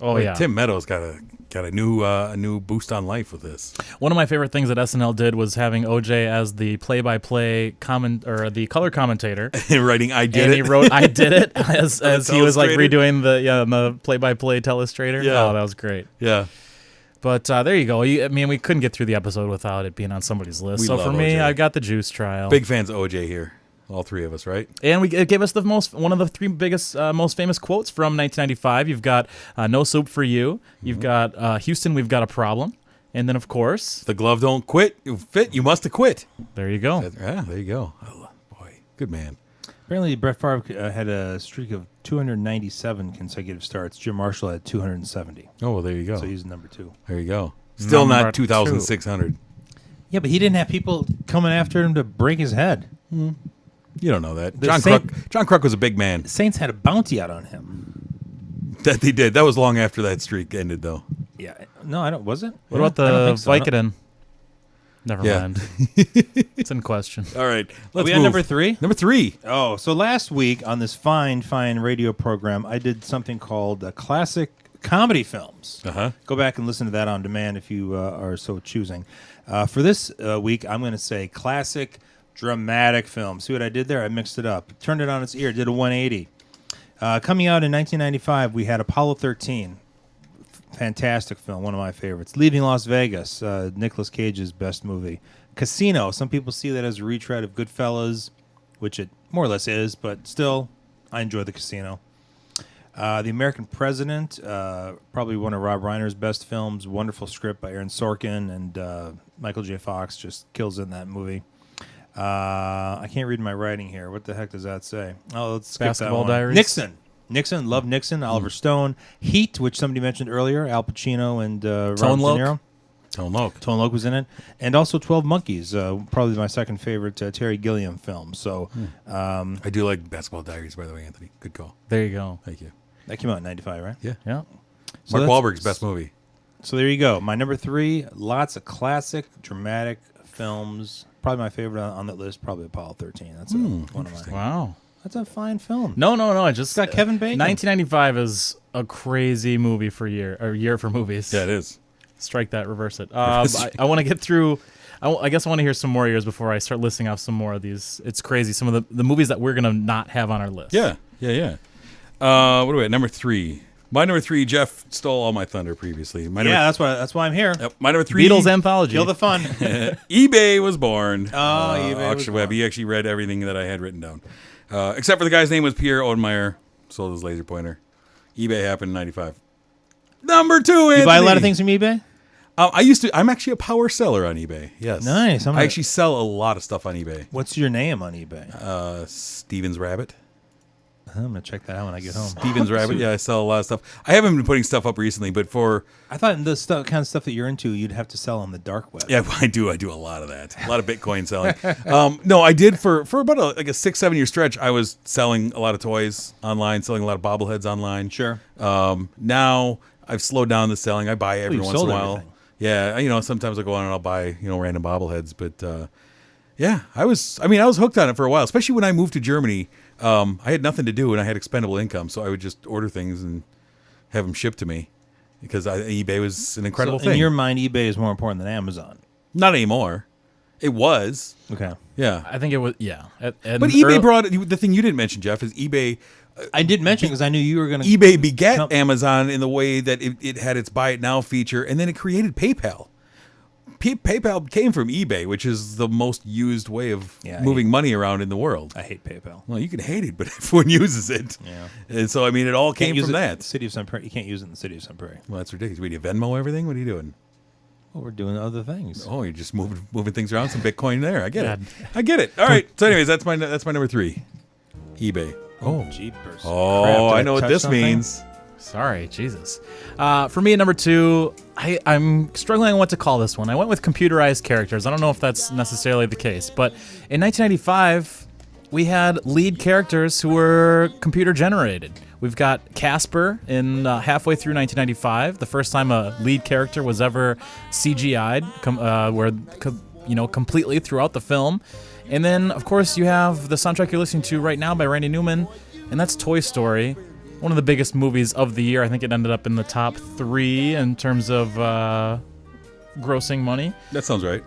Oh, Like, yeah. Tim Meadows got a new boost on life with this. One of my favorite things that SNL did was having OJ as the play-by-play the color commentator. Writing "I did And it." he wrote "I did it" as he was like Telestrator? redoing the play-by-play telestrator. Yeah. Oh, that was great. Yeah. But there you go. I mean, we couldn't get through the episode without it being on somebody's list. We So love for me, OJ. I got the Juice trial. Big fans of OJ here. All 3 of us, right? And it gave us one of the 3 biggest, most famous quotes from 1995. You've got "No soup for you." You've got "Houston, we've got a problem," and then of course, The glove don't fit. You must have quit. there you go. Yeah, there you go. Oh, boy, good man. Apparently, Brett Favre had a streak of 297 consecutive starts. Jim Marshall had 270. Oh, well, there you go. So he's number 2. There you go. Still Number not 2,600. Yeah, but he didn't have people coming after him to break his head. You don't know that. The John Kruk was a big man. The Saints had a bounty out on him. That they did. That was long after that streak ended, though. Yeah. No, I don't. Was it? What about I don't the think so. I don't- Vicodin? Never Yeah. mind. It's in question. All right. Are Let's we move. on number 3? Number 3. Oh, so last week on this fine radio program, I did something called Classic Comedy Films. Uh-huh. Go back and listen to that on demand if you are so choosing. For this week, I'm going to say Classic Dramatic Films. See what I did there? I mixed it up. Turned it on its ear. Did a 180. Coming out in 1995, we had Apollo 13. Fantastic film, one of my favorites. Leaving Las Vegas, Nicolas Cage's best movie. Casino, some people see that as a retread of Goodfellas, which it more or less is, but still, I enjoy the Casino. The American President, probably one of Rob Reiner's best films. Wonderful script by Aaron Sorkin, and Michael J. Fox just kills it in that movie. I can't read my writing here. What the heck does that say? Oh, let's skip Basketball that one. Diaries? Nixon, love Nixon. Oliver Stone. Heat, which somebody mentioned earlier. Al Pacino and Robert De Loc? Niro. Tone Loc. Tone Loc was in it. And also 12 Monkeys, probably my second favorite Terry Gilliam film. So I do like Basketball Diaries, by the way, Anthony. Good call. There you go. Thank you. that came out in 95, right? Yeah. Yeah. So Mark that's- Wahlberg's best movie. So there you go. My number 3, lots of classic, dramatic films. Probably my favorite on that list, probably Apollo 13. That's one of mine. Wow. That's a fine film. No. I just got Kevin Bacon. 1995 is a crazy movie for year for movies. Yeah, it is. Strike that, reverse it. I want to get through. I guess I want to hear some more years before I start listing off some more of these. It's crazy. Some of the movies that we're gonna not have on our list. Yeah. What are we at? Number 3. My number 3, Jeff stole all my thunder previously. My Yeah, number, that's why I'm here. Yep, my number 3. Beatles Anthology. Kill the fun. eBay was born. eBay was Auction Web. born. He actually read everything that I had written down. Except for the guy's name was Pierre Odenmeyer. Sold his laser pointer. eBay happened in 95. Number 2, Anthony. You buy a lot of things from eBay? I'm actually a power seller on eBay. Yes. Nice. I actually sell a lot of stuff on eBay. What's your name on eBay? Steven's Rabbit. I'm going to check that out when I get home. Steven's Rabbit. Yeah, I sell a lot of stuff. I haven't been putting stuff up recently, but for... I thought the kind of stuff that you're into, you'd have to sell on the dark web. Yeah, I do. I do a lot of that. A lot of Bitcoin selling. No, I did for about a 6-7 year stretch. I was selling a lot of toys online, selling a lot of bobbleheads online. Sure. Now I've slowed down the selling. I buy every you've once in sold a while. everything. Yeah, sometimes I go on and I'll buy random bobbleheads. But yeah, I was hooked on it for a while, especially when I moved to Germany. I had nothing to do and I had expendable income, so I would just order things and have them shipped to me because eBay was an incredible thing. In your mind, eBay is more important than Amazon. Not anymore. It was. Okay. Yeah. I think it was. Yeah. But eBay brought the thing you didn't mention, Jeff, is eBay. I did mention because I knew you were going to. eBay begat Amazon in the way that it had its buy it now feature, and then it created PayPal. PayPal came from eBay, which is the most used way of Yeah, moving money around in the world. I hate PayPal. Well, you can hate it, but everyone uses it. Yeah. And so, I mean, it all Can't came use from it in that. the city of Sun Prairie. You can't use it in the city of Sun Prairie. Well, that's ridiculous. Do you Venmo everything? What are you doing? Well, we're doing other things. Oh, you're just moving things around. Some Bitcoin there. I get God. it. I get it. All right. So, anyways, that's my number 3. eBay. Oh, jeepers. Oh, Crap, did I know what touch this something? means. Sorry, Jesus. For me, at number 2, I'm struggling on what to call this one. I went with computerized characters. I don't know if that's necessarily the case, but in 1995, we had lead characters who were computer generated. We've got Casper in halfway through 1995, the first time a lead character was ever CGI'd, completely throughout the film. And then, of course, you have the soundtrack you're listening to right now by Randy Newman, and that's Toy Story. One of the biggest movies of the year. I think it ended up in the top 3 in terms of grossing money. That sounds right.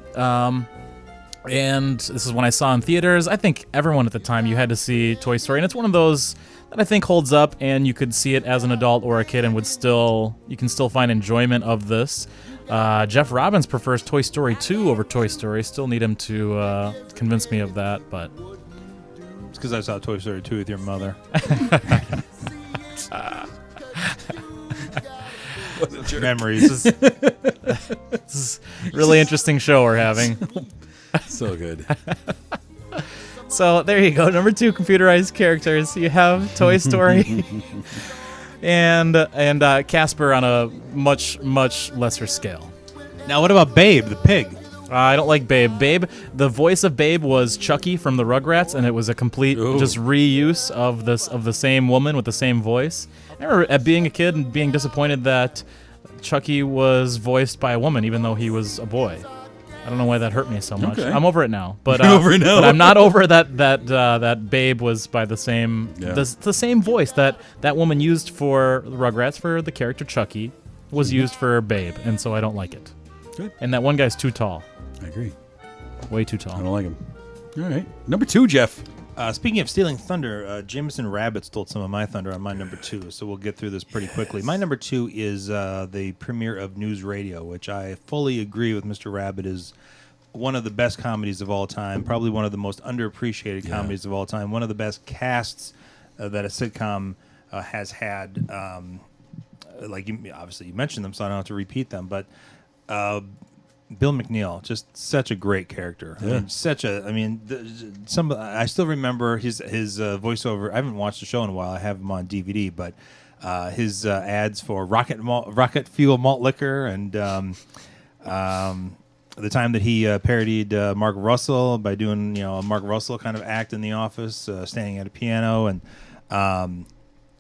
And this is when I saw in theaters. I think everyone at the time, you had to see Toy Story. And it's one of those that I think holds up, and you could see it as an adult or a kid and you can still find enjoyment of this. Jeff Robbins prefers Toy Story 2 over Toy Story. Still need him to convince me of that, but... It's because I saw Toy Story 2 with your mother. Memories. This is a really interesting show we're having. So good. So there you go. Number 2, computerized characters. You have Toy Story and Casper on a much, much lesser scale. Now, what about Babe, the pig? I don't like Babe. Babe, the voice of Babe was Chucky from the Rugrats, and it was a complete just reuse of the same woman with the same voice. I remember being a kid and being disappointed that Chucky was voiced by a woman, even though he was a boy. I don't know why that hurt me so much. Okay. I'm over it now, but You're over it now? But I'm not over that Babe was by the same the same voice that woman used for the Rugrats for the character Chucky was used for Babe, and so I don't like it. Good. And that one guy's too tall. I agree. Way too I tall. don't like him. All right. Number 2, Jeff. Speaking of stealing thunder, Jameson Rabbit stole some of my thunder on my number 2, so we'll get through this pretty quickly. My number 2 is the premiere of News Radio, which I fully agree with Mr. Rabbit is one of the best comedies of all time, probably one of the most underappreciated comedies of all time, one of the best casts that a sitcom has had. Obviously you mentioned them, so I don't have to repeat them, but Bill McNeil, just such a great character. Yeah. I still remember his voiceover. I haven't watched the show in a while. I have him on DVD, but his ads for Rocket Fuel Malt Liquor and the time that he parodied Mark Russell by doing a Mark Russell kind of act in the office, standing at a piano, and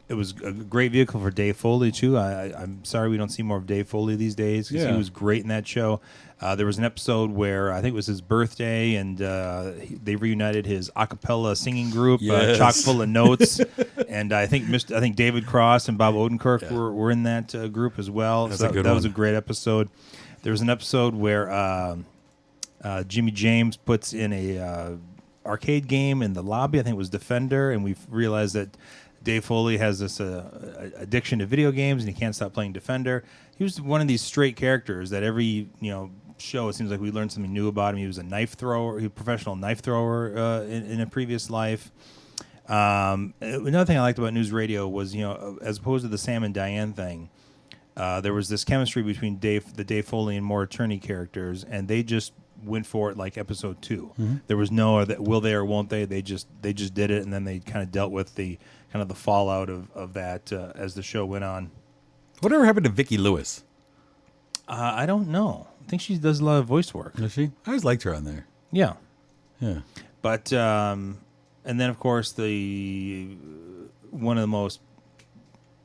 it was a great vehicle for Dave Foley too. I'm sorry we don't see more of Dave Foley these days because he was great in that show. There was an episode where I think it was his birthday, and they reunited his a cappella singing group, chock full of notes. And I think David Cross and Bob Odenkirk were in that group as well. That was a great episode. There was an episode where Jimmy James puts in a arcade game in the lobby. I think it was Defender, and we realized that Dave Foley has this addiction to video games, and he can't stop playing Defender. He was one of these straight characters that every show, it seems like we learned something new about him. He was a knife thrower, he was a professional knife thrower in a previous life. Another thing I liked about News Radio was, as opposed to the Sam and Diane thing, there was this chemistry between the Dave Foley and Maura Tierney characters, and they just went for it like episode 2. Mm-hmm. There was no will they or won't they. They just did it, and then they kind of dealt with the kind of the fallout of that as the show went on. Whatever happened to Vicki Lewis? I don't know. I think she does a lot of voice work. Does she? I always liked her on there. Yeah. But and then of course one of the most,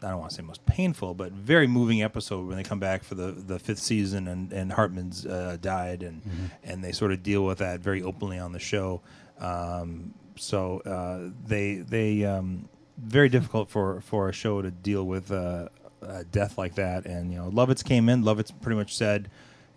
I don't want to say most painful, but very moving episode when they come back for the 5th season and Hartman's died, and they sort of deal with that very openly on the show. They very difficult for a show to deal with death like that. And Lovitz came in. Lovitz pretty much said,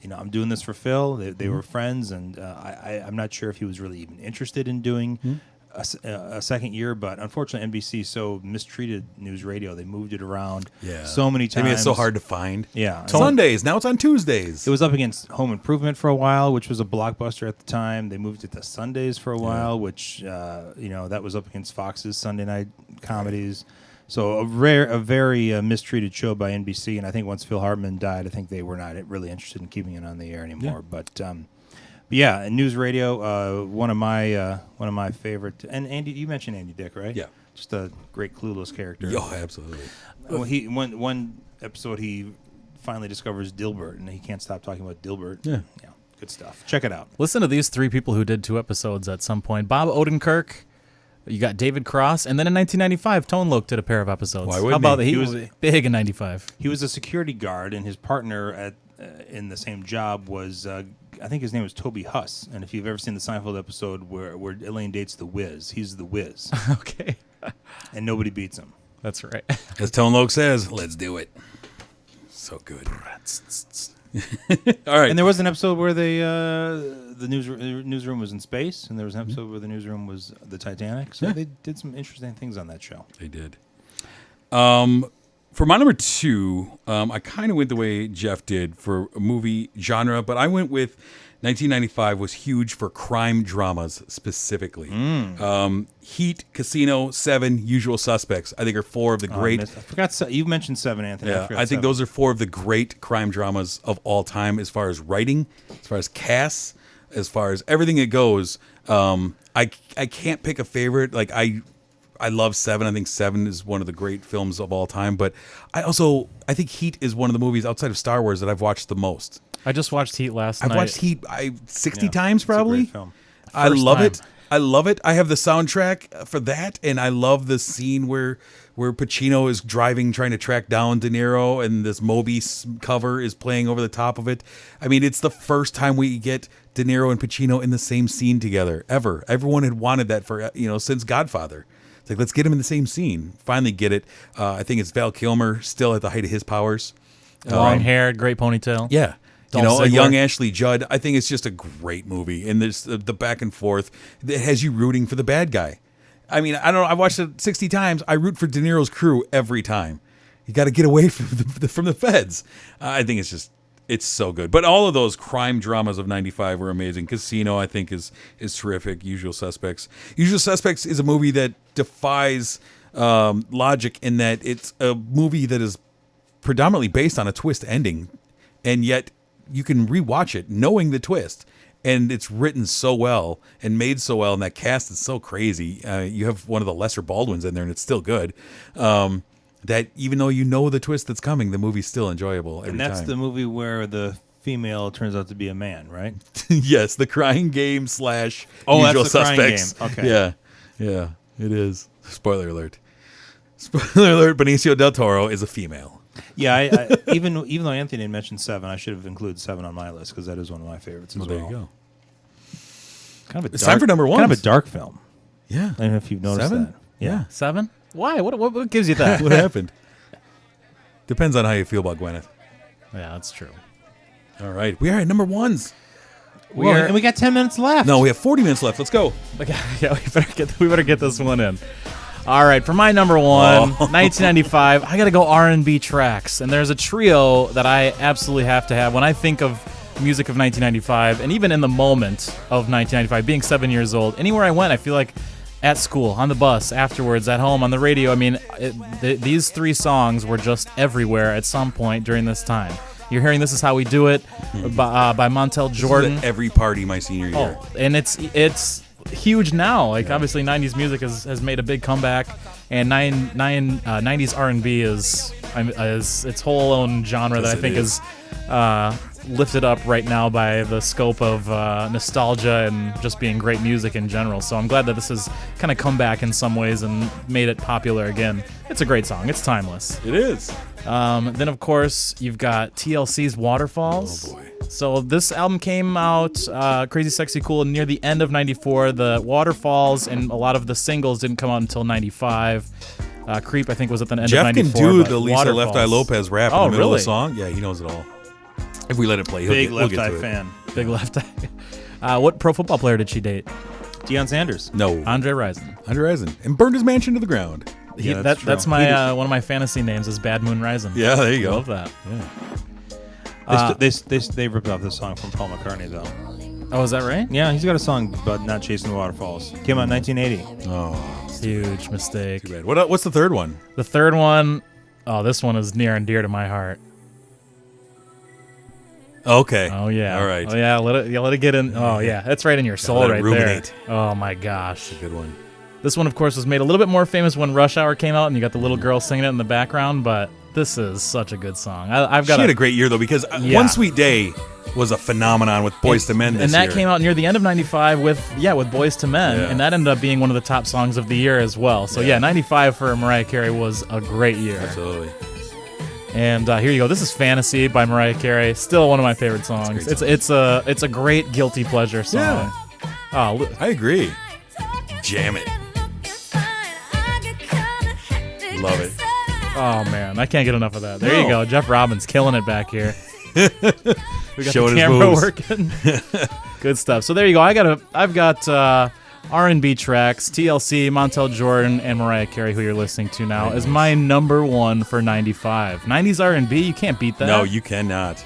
I'm doing this for Phil. They were friends, and I'm not sure if he was really even interested in doing a second year, but unfortunately NBC so mistreated news radio. They moved it around Yeah. so many times. I mean, it's so hard to find. Yeah. Sundays. Now it's on Tuesdays. It was up against Home Improvement for a while, which was a blockbuster at the time. They moved it to Sundays for a while, which that was up against Fox's Sunday night comedies. So a very mistreated show by NBC. And I think once Phil Hartman died, I think they were not really interested in keeping it on the air anymore. Yeah. But yeah, and news radio, one of my favorite. And Andy, you mentioned Andy Dick, right? Yeah. Just a great clueless character. Oh, absolutely. Well, one episode he finally discovers Dilbert, and he can't stop talking about Dilbert. Yeah. Good stuff. Check it out. Listen to these three people who did 2 episodes at some point. Bob Odenkirk, you got David Cross, and then in 1995, Tone Loc did a pair of episodes. Why wouldn't How about he? that? He was big in 95. He was a security guard, and his partner in the same job was, I think his name was Toby Huss. And if you've ever seen the Seinfeld episode where Elaine dates the Wiz, he's the Wiz. Okay. And nobody beats him. That's right. As Tone Loc says, let's do it. So good. All right. And there was an episode where the newsroom was in space, and there was an episode where the newsroom was the Titanic. So they did some interesting things on that show. They did. For my number 2, I kind of went the way Jeff did for a movie genre, but I went with 1995 was huge for crime dramas specifically. Heat, Casino, 7, Usual Suspects. I think are 4 of the great. I forgot you mentioned 7, Anthony. Yeah, I think those are 4 of the great crime dramas of all time, as far as writing, as far as casts, as far as everything it goes. I can't pick a favorite. Like I love 7. I think 7 is one of the great films of all time. But I think Heat is one of the movies outside of Star Wars that I've watched the most. I just watched Heat last night. I've watched Heat 60 times probably. It's a great film. I love time. it. I love it. I have the soundtrack for that, and I love the scene where Pacino is driving, trying to track down De Niro, and this Moby cover is playing over the top of it. I mean, it's the first time we get De Niro and Pacino in the same scene together ever. Everyone had wanted that for since Godfather. It's like, let's get him in the same scene. Finally get it. I think it's Val Kilmer still at the height of his powers. Long hair, great ponytail. Yeah. Dolph a Ziggler. young Ashley Judd. I think it's just a great movie. And there's the back and forth that has you rooting for the bad guy. I mean, I don't know. I've watched it 60 times. I root for De Niro's crew every time. You got to get away from the feds. I think it's so good. But all of those crime dramas of 95 were amazing. Casino, I think, is terrific. Usual Suspects. Usual Suspects is a movie that defies logic in that it's a movie that is predominantly based on a twist ending. And yet you can rewatch it knowing the twist. And it's written so well and made so well, and that cast is so crazy. You have one of the lesser Baldwins in there, and it's still good. That even though you know the twist that's coming, the movie's still enjoyable every time. And that's the movie where the female turns out to be a man, right? Yes, the Crying Game / Usual that's the Crying Suspects. Game. Okay. Yeah, it is. Spoiler alert. Spoiler alert, Benicio del Toro is a female. Yeah, I even though Anthony had mentioned 7, I should have included 7 on my list because that is one of my favorites as well. There you go. Kind of It's time for number 1. Kind of a dark film. Yeah. I don't know if you've noticed 7? that. Yeah. 7? Why? What gives you that? What happened? Depends on how you feel about Gwyneth. Yeah, that's true. All right. We are at number 1s. And we got 10 minutes left. No, we have 40 minutes left. Let's go. Okay, yeah, we better get this one in. All right, for my number 1, 1995, I got to go R&B tracks. And there's a trio that I absolutely have to have when I think of music of 1995, and even in the moment of 1995, being 7 years old. Anywhere I went, I feel like at school, on the bus, afterwards, at home, on the radio. I mean, these 3 songs were just everywhere at some point during this time. You're hearing "This Is How We Do It" by Montel Jordan. At every party my senior year. Oh, and it's huge now. Like obviously, 90s music has made a big comeback, and 90s R&B is its whole own genre that I think is lifted up right now by the scope of nostalgia and just being great music in general. So I'm glad that this has kind of come back in some ways and made it popular again. It's a great song. It's timeless. It is. Then, of course, you've got TLC's Waterfalls. Oh, boy. So this album came out Crazy Sexy Cool near the end of 94. The Waterfalls and a lot of the singles didn't come out until 95. Creep, I think, was at the end Jeff of 94. can do but the Lisa Waterfalls. Left Eye Lopez rap in Oh, the middle of really? the song. Yeah, he knows it all. If we let it play, Big we'll Left get Eye to it. fan. Big Left Eye. What pro football player did she date? Deion Sanders. No. Andre Rison. Andre Rison. And burned his mansion to the ground. Yeah, That's true. my one of my fantasy names is Bad Moon Rising. Yeah, there you go. Love that. Yeah. They ripped off this song from Paul McCartney, though. Oh, is that right? Yeah, he's got a song about not chasing waterfalls. Came out in 1980. Oh, Huge mistake. too bad. What's the third one? The third one, this one is near and dear to my heart. Okay. Oh yeah. All right. Oh yeah. Let it get in. Oh yeah, that's right in your soul let it right ruminate. there. Oh my gosh. Good one. This one, of course, was made a little bit more famous when Rush Hour came out, and you got the little girl singing it in the background. But this is such a good song. I've got. She had a great year though, because Yeah. One Sweet Day was a phenomenon with Boyz II Men this and that year. came out near the end of '95 with Boyz II Men, Yeah. and that ended up being one of the top songs of the year as well. So yeah, '95 for Mariah Carey was a great year. Absolutely. And here you go. This is "Fantasy" by Mariah Carey. Still one of my favorite songs. It's a great guilty pleasure song. Yeah. Oh, I agree. Jam it. Love it. oh man, I can't get enough of that. There you No. go. Jeff Robbins killing it back here. We got Showing the his camera moves. working. Good stuff. So there you go. I've got R&B tracks, TLC, Montel Jordan, and Mariah Carey, who you're listening to now, is my number one for '95. '90s R&B, you can't beat that. No, you cannot.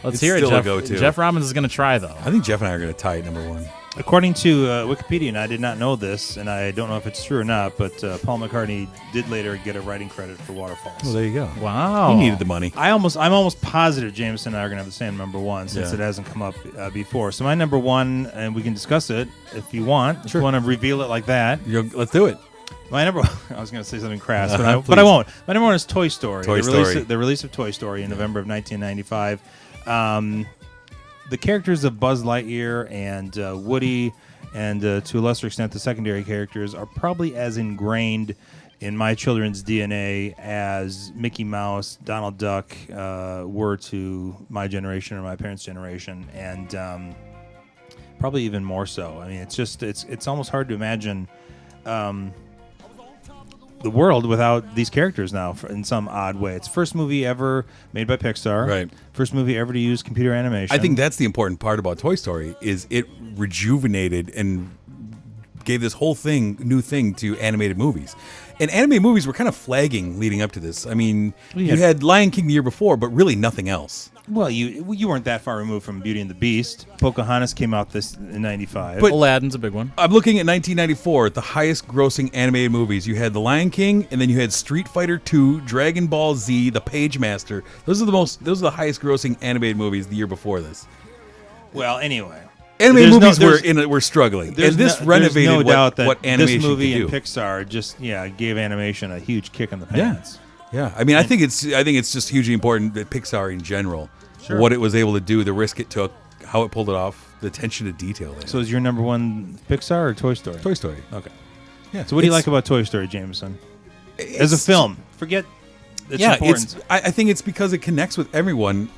Let's it's hear it, still a Jeff. go-to. Jeff Robbins is going to try though. I think Jeff and I are going to tie it number one. According to Wikipedia, and I did not know this, and I don't know if it's true or not, but Paul McCartney did later get a writing credit for Waterfalls. Well, there you go. Wow. He needed the money. I'm almost positive Jameson and I are going to have the same number one since Yeah. it hasn't come up before. So my number one, and we can discuss it if you want. If you want to reveal it like that. Let's do it. My number I was going to say something crass, Uh-huh, but I please. won't. My number one is Toy Story. Toy Story. The release of Toy Story in November of 1995. The characters of Buzz Lightyear and Woody, and to a lesser extent the secondary characters, are probably as ingrained in my children's DNA as Mickey Mouse, Donald Duck were to my generation or my parents' generation, and probably even more so. I mean, it's almost hard to imagine the world without these characters now in some odd way. It's the first movie ever made by Pixar. Right. First movie ever to use computer animation. I think that's the important part about Toy Story is it rejuvenated and gave this whole new thing to animated movies. And animated movies were kind of flagging leading up to this. I mean, you had Lion King the year before, but really nothing else. Well, you weren't that far removed from Beauty and the Beast. Pocahontas came out in 95. But- Aladdin's a big one. I'm looking at 1994, the highest grossing animated movies. You had The Lion King, and then you had Street Fighter II, Dragon Ball Z, The Page Master. Those are the highest grossing animated movies the year before this. well, anyway. Animated There's movies were struggling, and this renovated there's no doubt that what animation this movie could and do. Pixar just gave animation a huge kick in the pants. Yeah, I mean, I think it's just hugely important that Pixar in general, what it was able to do, the risk it took, how it pulled it off, the attention to detail. There. So is your number one Pixar or Toy Story? Toy Story. Okay. Yeah. So what do you like about Toy Story, Jameson? As a film, forget its importance. I think it's because it connects with everyone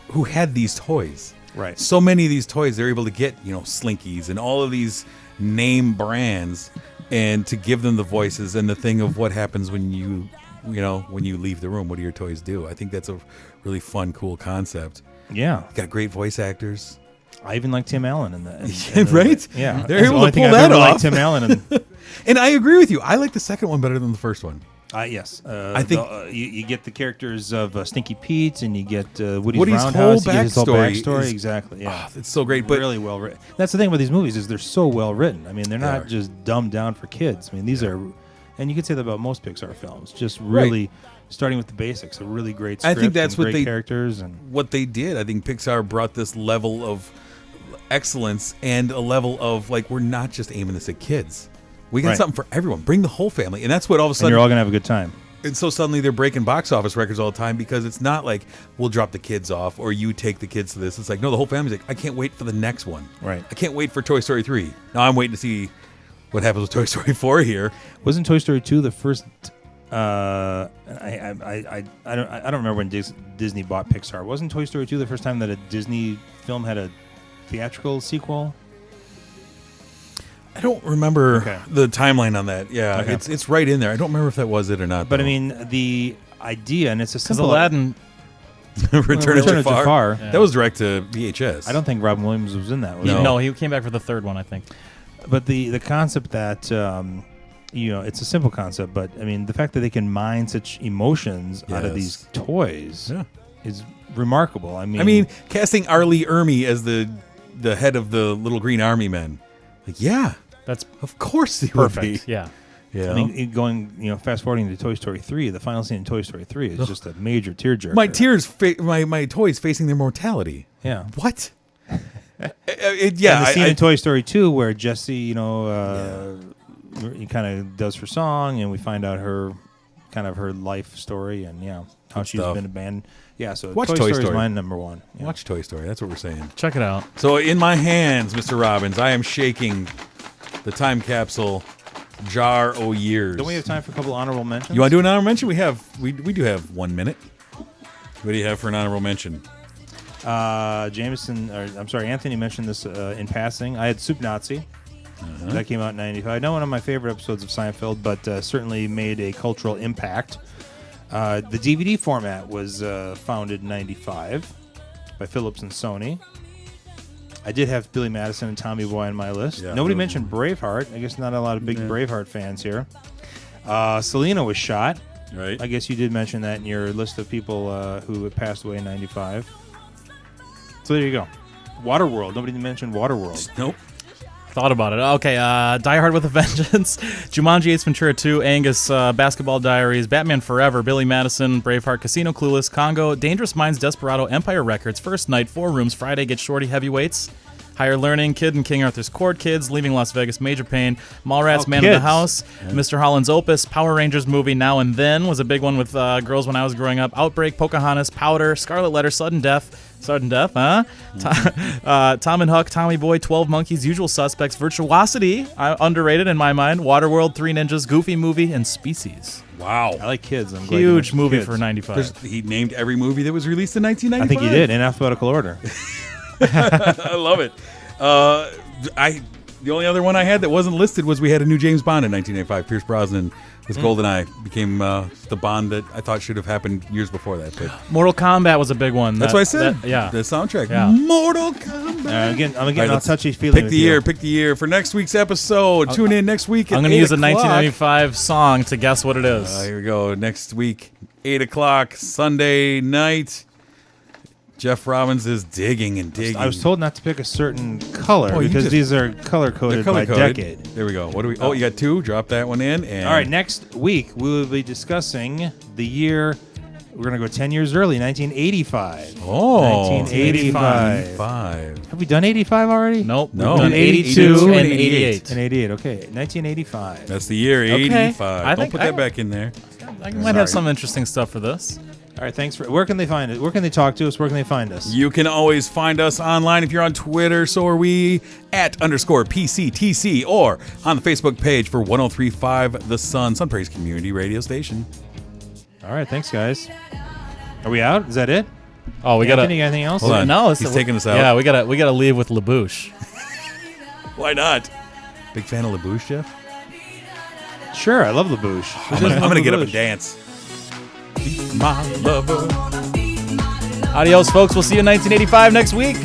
who had these toys. Right. So many of these toys, they're able to get, Slinkies and all of these name brands, and to give them the voices and the thing of what happens when you leave the room. What do your toys do? I think that's a really fun, cool concept. Yeah. Got great voice actors. I even like Tim Allen in that. Right? Yeah. They're That's able the only to thing pull I've that ever liked off. Tim Allen in. And I agree with you. I like the second one better than the first one. Yes. I think- you get the characters of Stinky Pete, and you get Woody's Whole Roundhouse. You get his whole backstory backstory. is- Exactly. Yeah. It's so great. But really well written. That's the thing about these movies is they're so well written. I mean, they're not are. just dumbed down for kids. I mean, these are, and you could say that about most Pixar films. Just really starting with the basics. A really great script. I think that's and what great they characters and what they did. I think Pixar brought this level of excellence and a level of we're not just aiming this at kids. We got Right. something for everyone. Bring the whole family, and that's what all of a and sudden. you're all gonna have a good time. And so suddenly they're breaking box office records all the time because it's not like we'll drop the kids off or you take the kids to this. It's like, no, the whole family's like, I can't wait for the next one. Right. I can't wait for Toy Story 3. Now I'm waiting to see what happens with Toy Story 4 here. Wasn't Toy Story 2 the first? I don't remember when Disney bought Pixar. Wasn't Toy Story 2 the first time that a Disney film had a theatrical sequel? I don't remember Okay. the timeline on that. Yeah, Okay. it's right in there. I don't remember if that was it or not. But I though. mean, the idea, and it's a Because simple. Aladdin, Return of Jafar. Yeah. That was direct to VHS. I don't think Robin Williams was in that. Was No. he? no, he came back for the third one, I think. But the concept that it's a simple concept, but I mean the fact that they can mine such emotions out of these toys is remarkable. I mean, casting Arlie Ermy as the head of the Little Green Army Men, that's of course he perfect. would be. Yeah. Yeah. I mean, fast forwarding to Toy Story 3, the final scene in Toy Story 3 is just a major tearjerker. My toys facing their mortality. Yeah. What? And the scene in Toy Story 2 where Jessie, he kind of does her song, and we find out her life story and how she's been abandoned. Yeah, so Watch Toy Toy Story is Story. my number one. Yeah. Watch Toy Story. That's what we're saying. Check it out. So in my hands, Mr. Robbins, I am shaking the time capsule jar o' years. Don't we have time for a couple honorable mentions? You want to do an honorable mention? We do have 1 minute. What do you have for an honorable mention? Anthony mentioned this in passing. I had Soup Nazi. That came out in 95. Not one of my favorite episodes of Seinfeld, but certainly made a cultural impact. The DVD format was founded in 95 by Philips and Sony. I did have Billy Madison and Tommy Boy on my list. Yeah, Nobody mentioned Braveheart. I guess not a lot of big Braveheart fans here. Selena was shot. Right. I guess you did mention that in your list of people who had passed away in 95. So there you go. Waterworld. Nobody mentioned Waterworld. Nope. Thought about it. Okay, Die Hard with a Vengeance, Jumanji: Ace Ventura 2, Angus, Basketball Diaries, Batman Forever, Billy Madison, Braveheart, Casino Clueless, Congo, Dangerous Minds, Desperado, Empire Records, First Night, Four Rooms, Friday, Get Shorty, Heavyweights, Higher Learning, Kid and King Arthur's Court, Kids, Leaving Las Vegas, Major Pain, Mallrats, Man of the House, Mr. Holland's Opus, Power Rangers movie Now and Then was a big one with girls when I was growing up, Outbreak, Pocahontas, Powder, Scarlet Letter, Sudden Death, huh? Tom and Huck, Tommy Boy, 12 Monkeys, Usual Suspects, Virtuosity, underrated in my mind, Waterworld, Three Ninjas, Goofy Movie, and Species. Wow. I like Kids. I'm glad you Huge mentioned movie Kids. for 95. He named every movie that was released in I 1995. think he did, in alphabetical order. I love it. The only other one I had that wasn't listed was we had a new James Bond in 1985. Pierce Brosnan with GoldenEye became the Bond that I thought should have happened years before that. But Mortal Kombat was a big one. that's what I said. The soundtrack. Yeah. Mortal Kombat. I'm getting all touchy feely. Pick the year for next week's episode. Tune in next week at I'm going to use a 8 o'clock. 1995 song to guess what it is. Here we go. Next week, 8 o'clock, Sunday night. Jeff Robbins is digging and digging. I was told not to pick a certain color you because just- these are color-coded by decade. There we go. What do we? Oh, you got two. Drop that one in. And All right, next week we will be discussing the year. We're going to go 10 years early, 1985. Oh, 1985. 5. Have we done 85 already? Nope. No. We've done 82 82 and and 88. And 88, okay. 1985. That's the year, Okay. 85. I Don't think put that back in there. I might have some interesting stuff for this. All right, thanks for. Where can they find it? Where can they talk to us? Where can they find us? You can always find us online if you're on Twitter. So are we at _PCTC or on the Facebook page for 103.5 The Sun Praise Community Radio Station. All right, thanks, guys. Are we out? Is that it? Oh, we Anthony, got anything else? Hold on. No, He's taking us out. Yeah, we gotta leave with LaBouche. Why not? Big fan of LaBouche, Jeff? Sure, I love LaBouche. I'm going to get up and dance. My lover. Adios, folks. We'll see you in 1985 next week.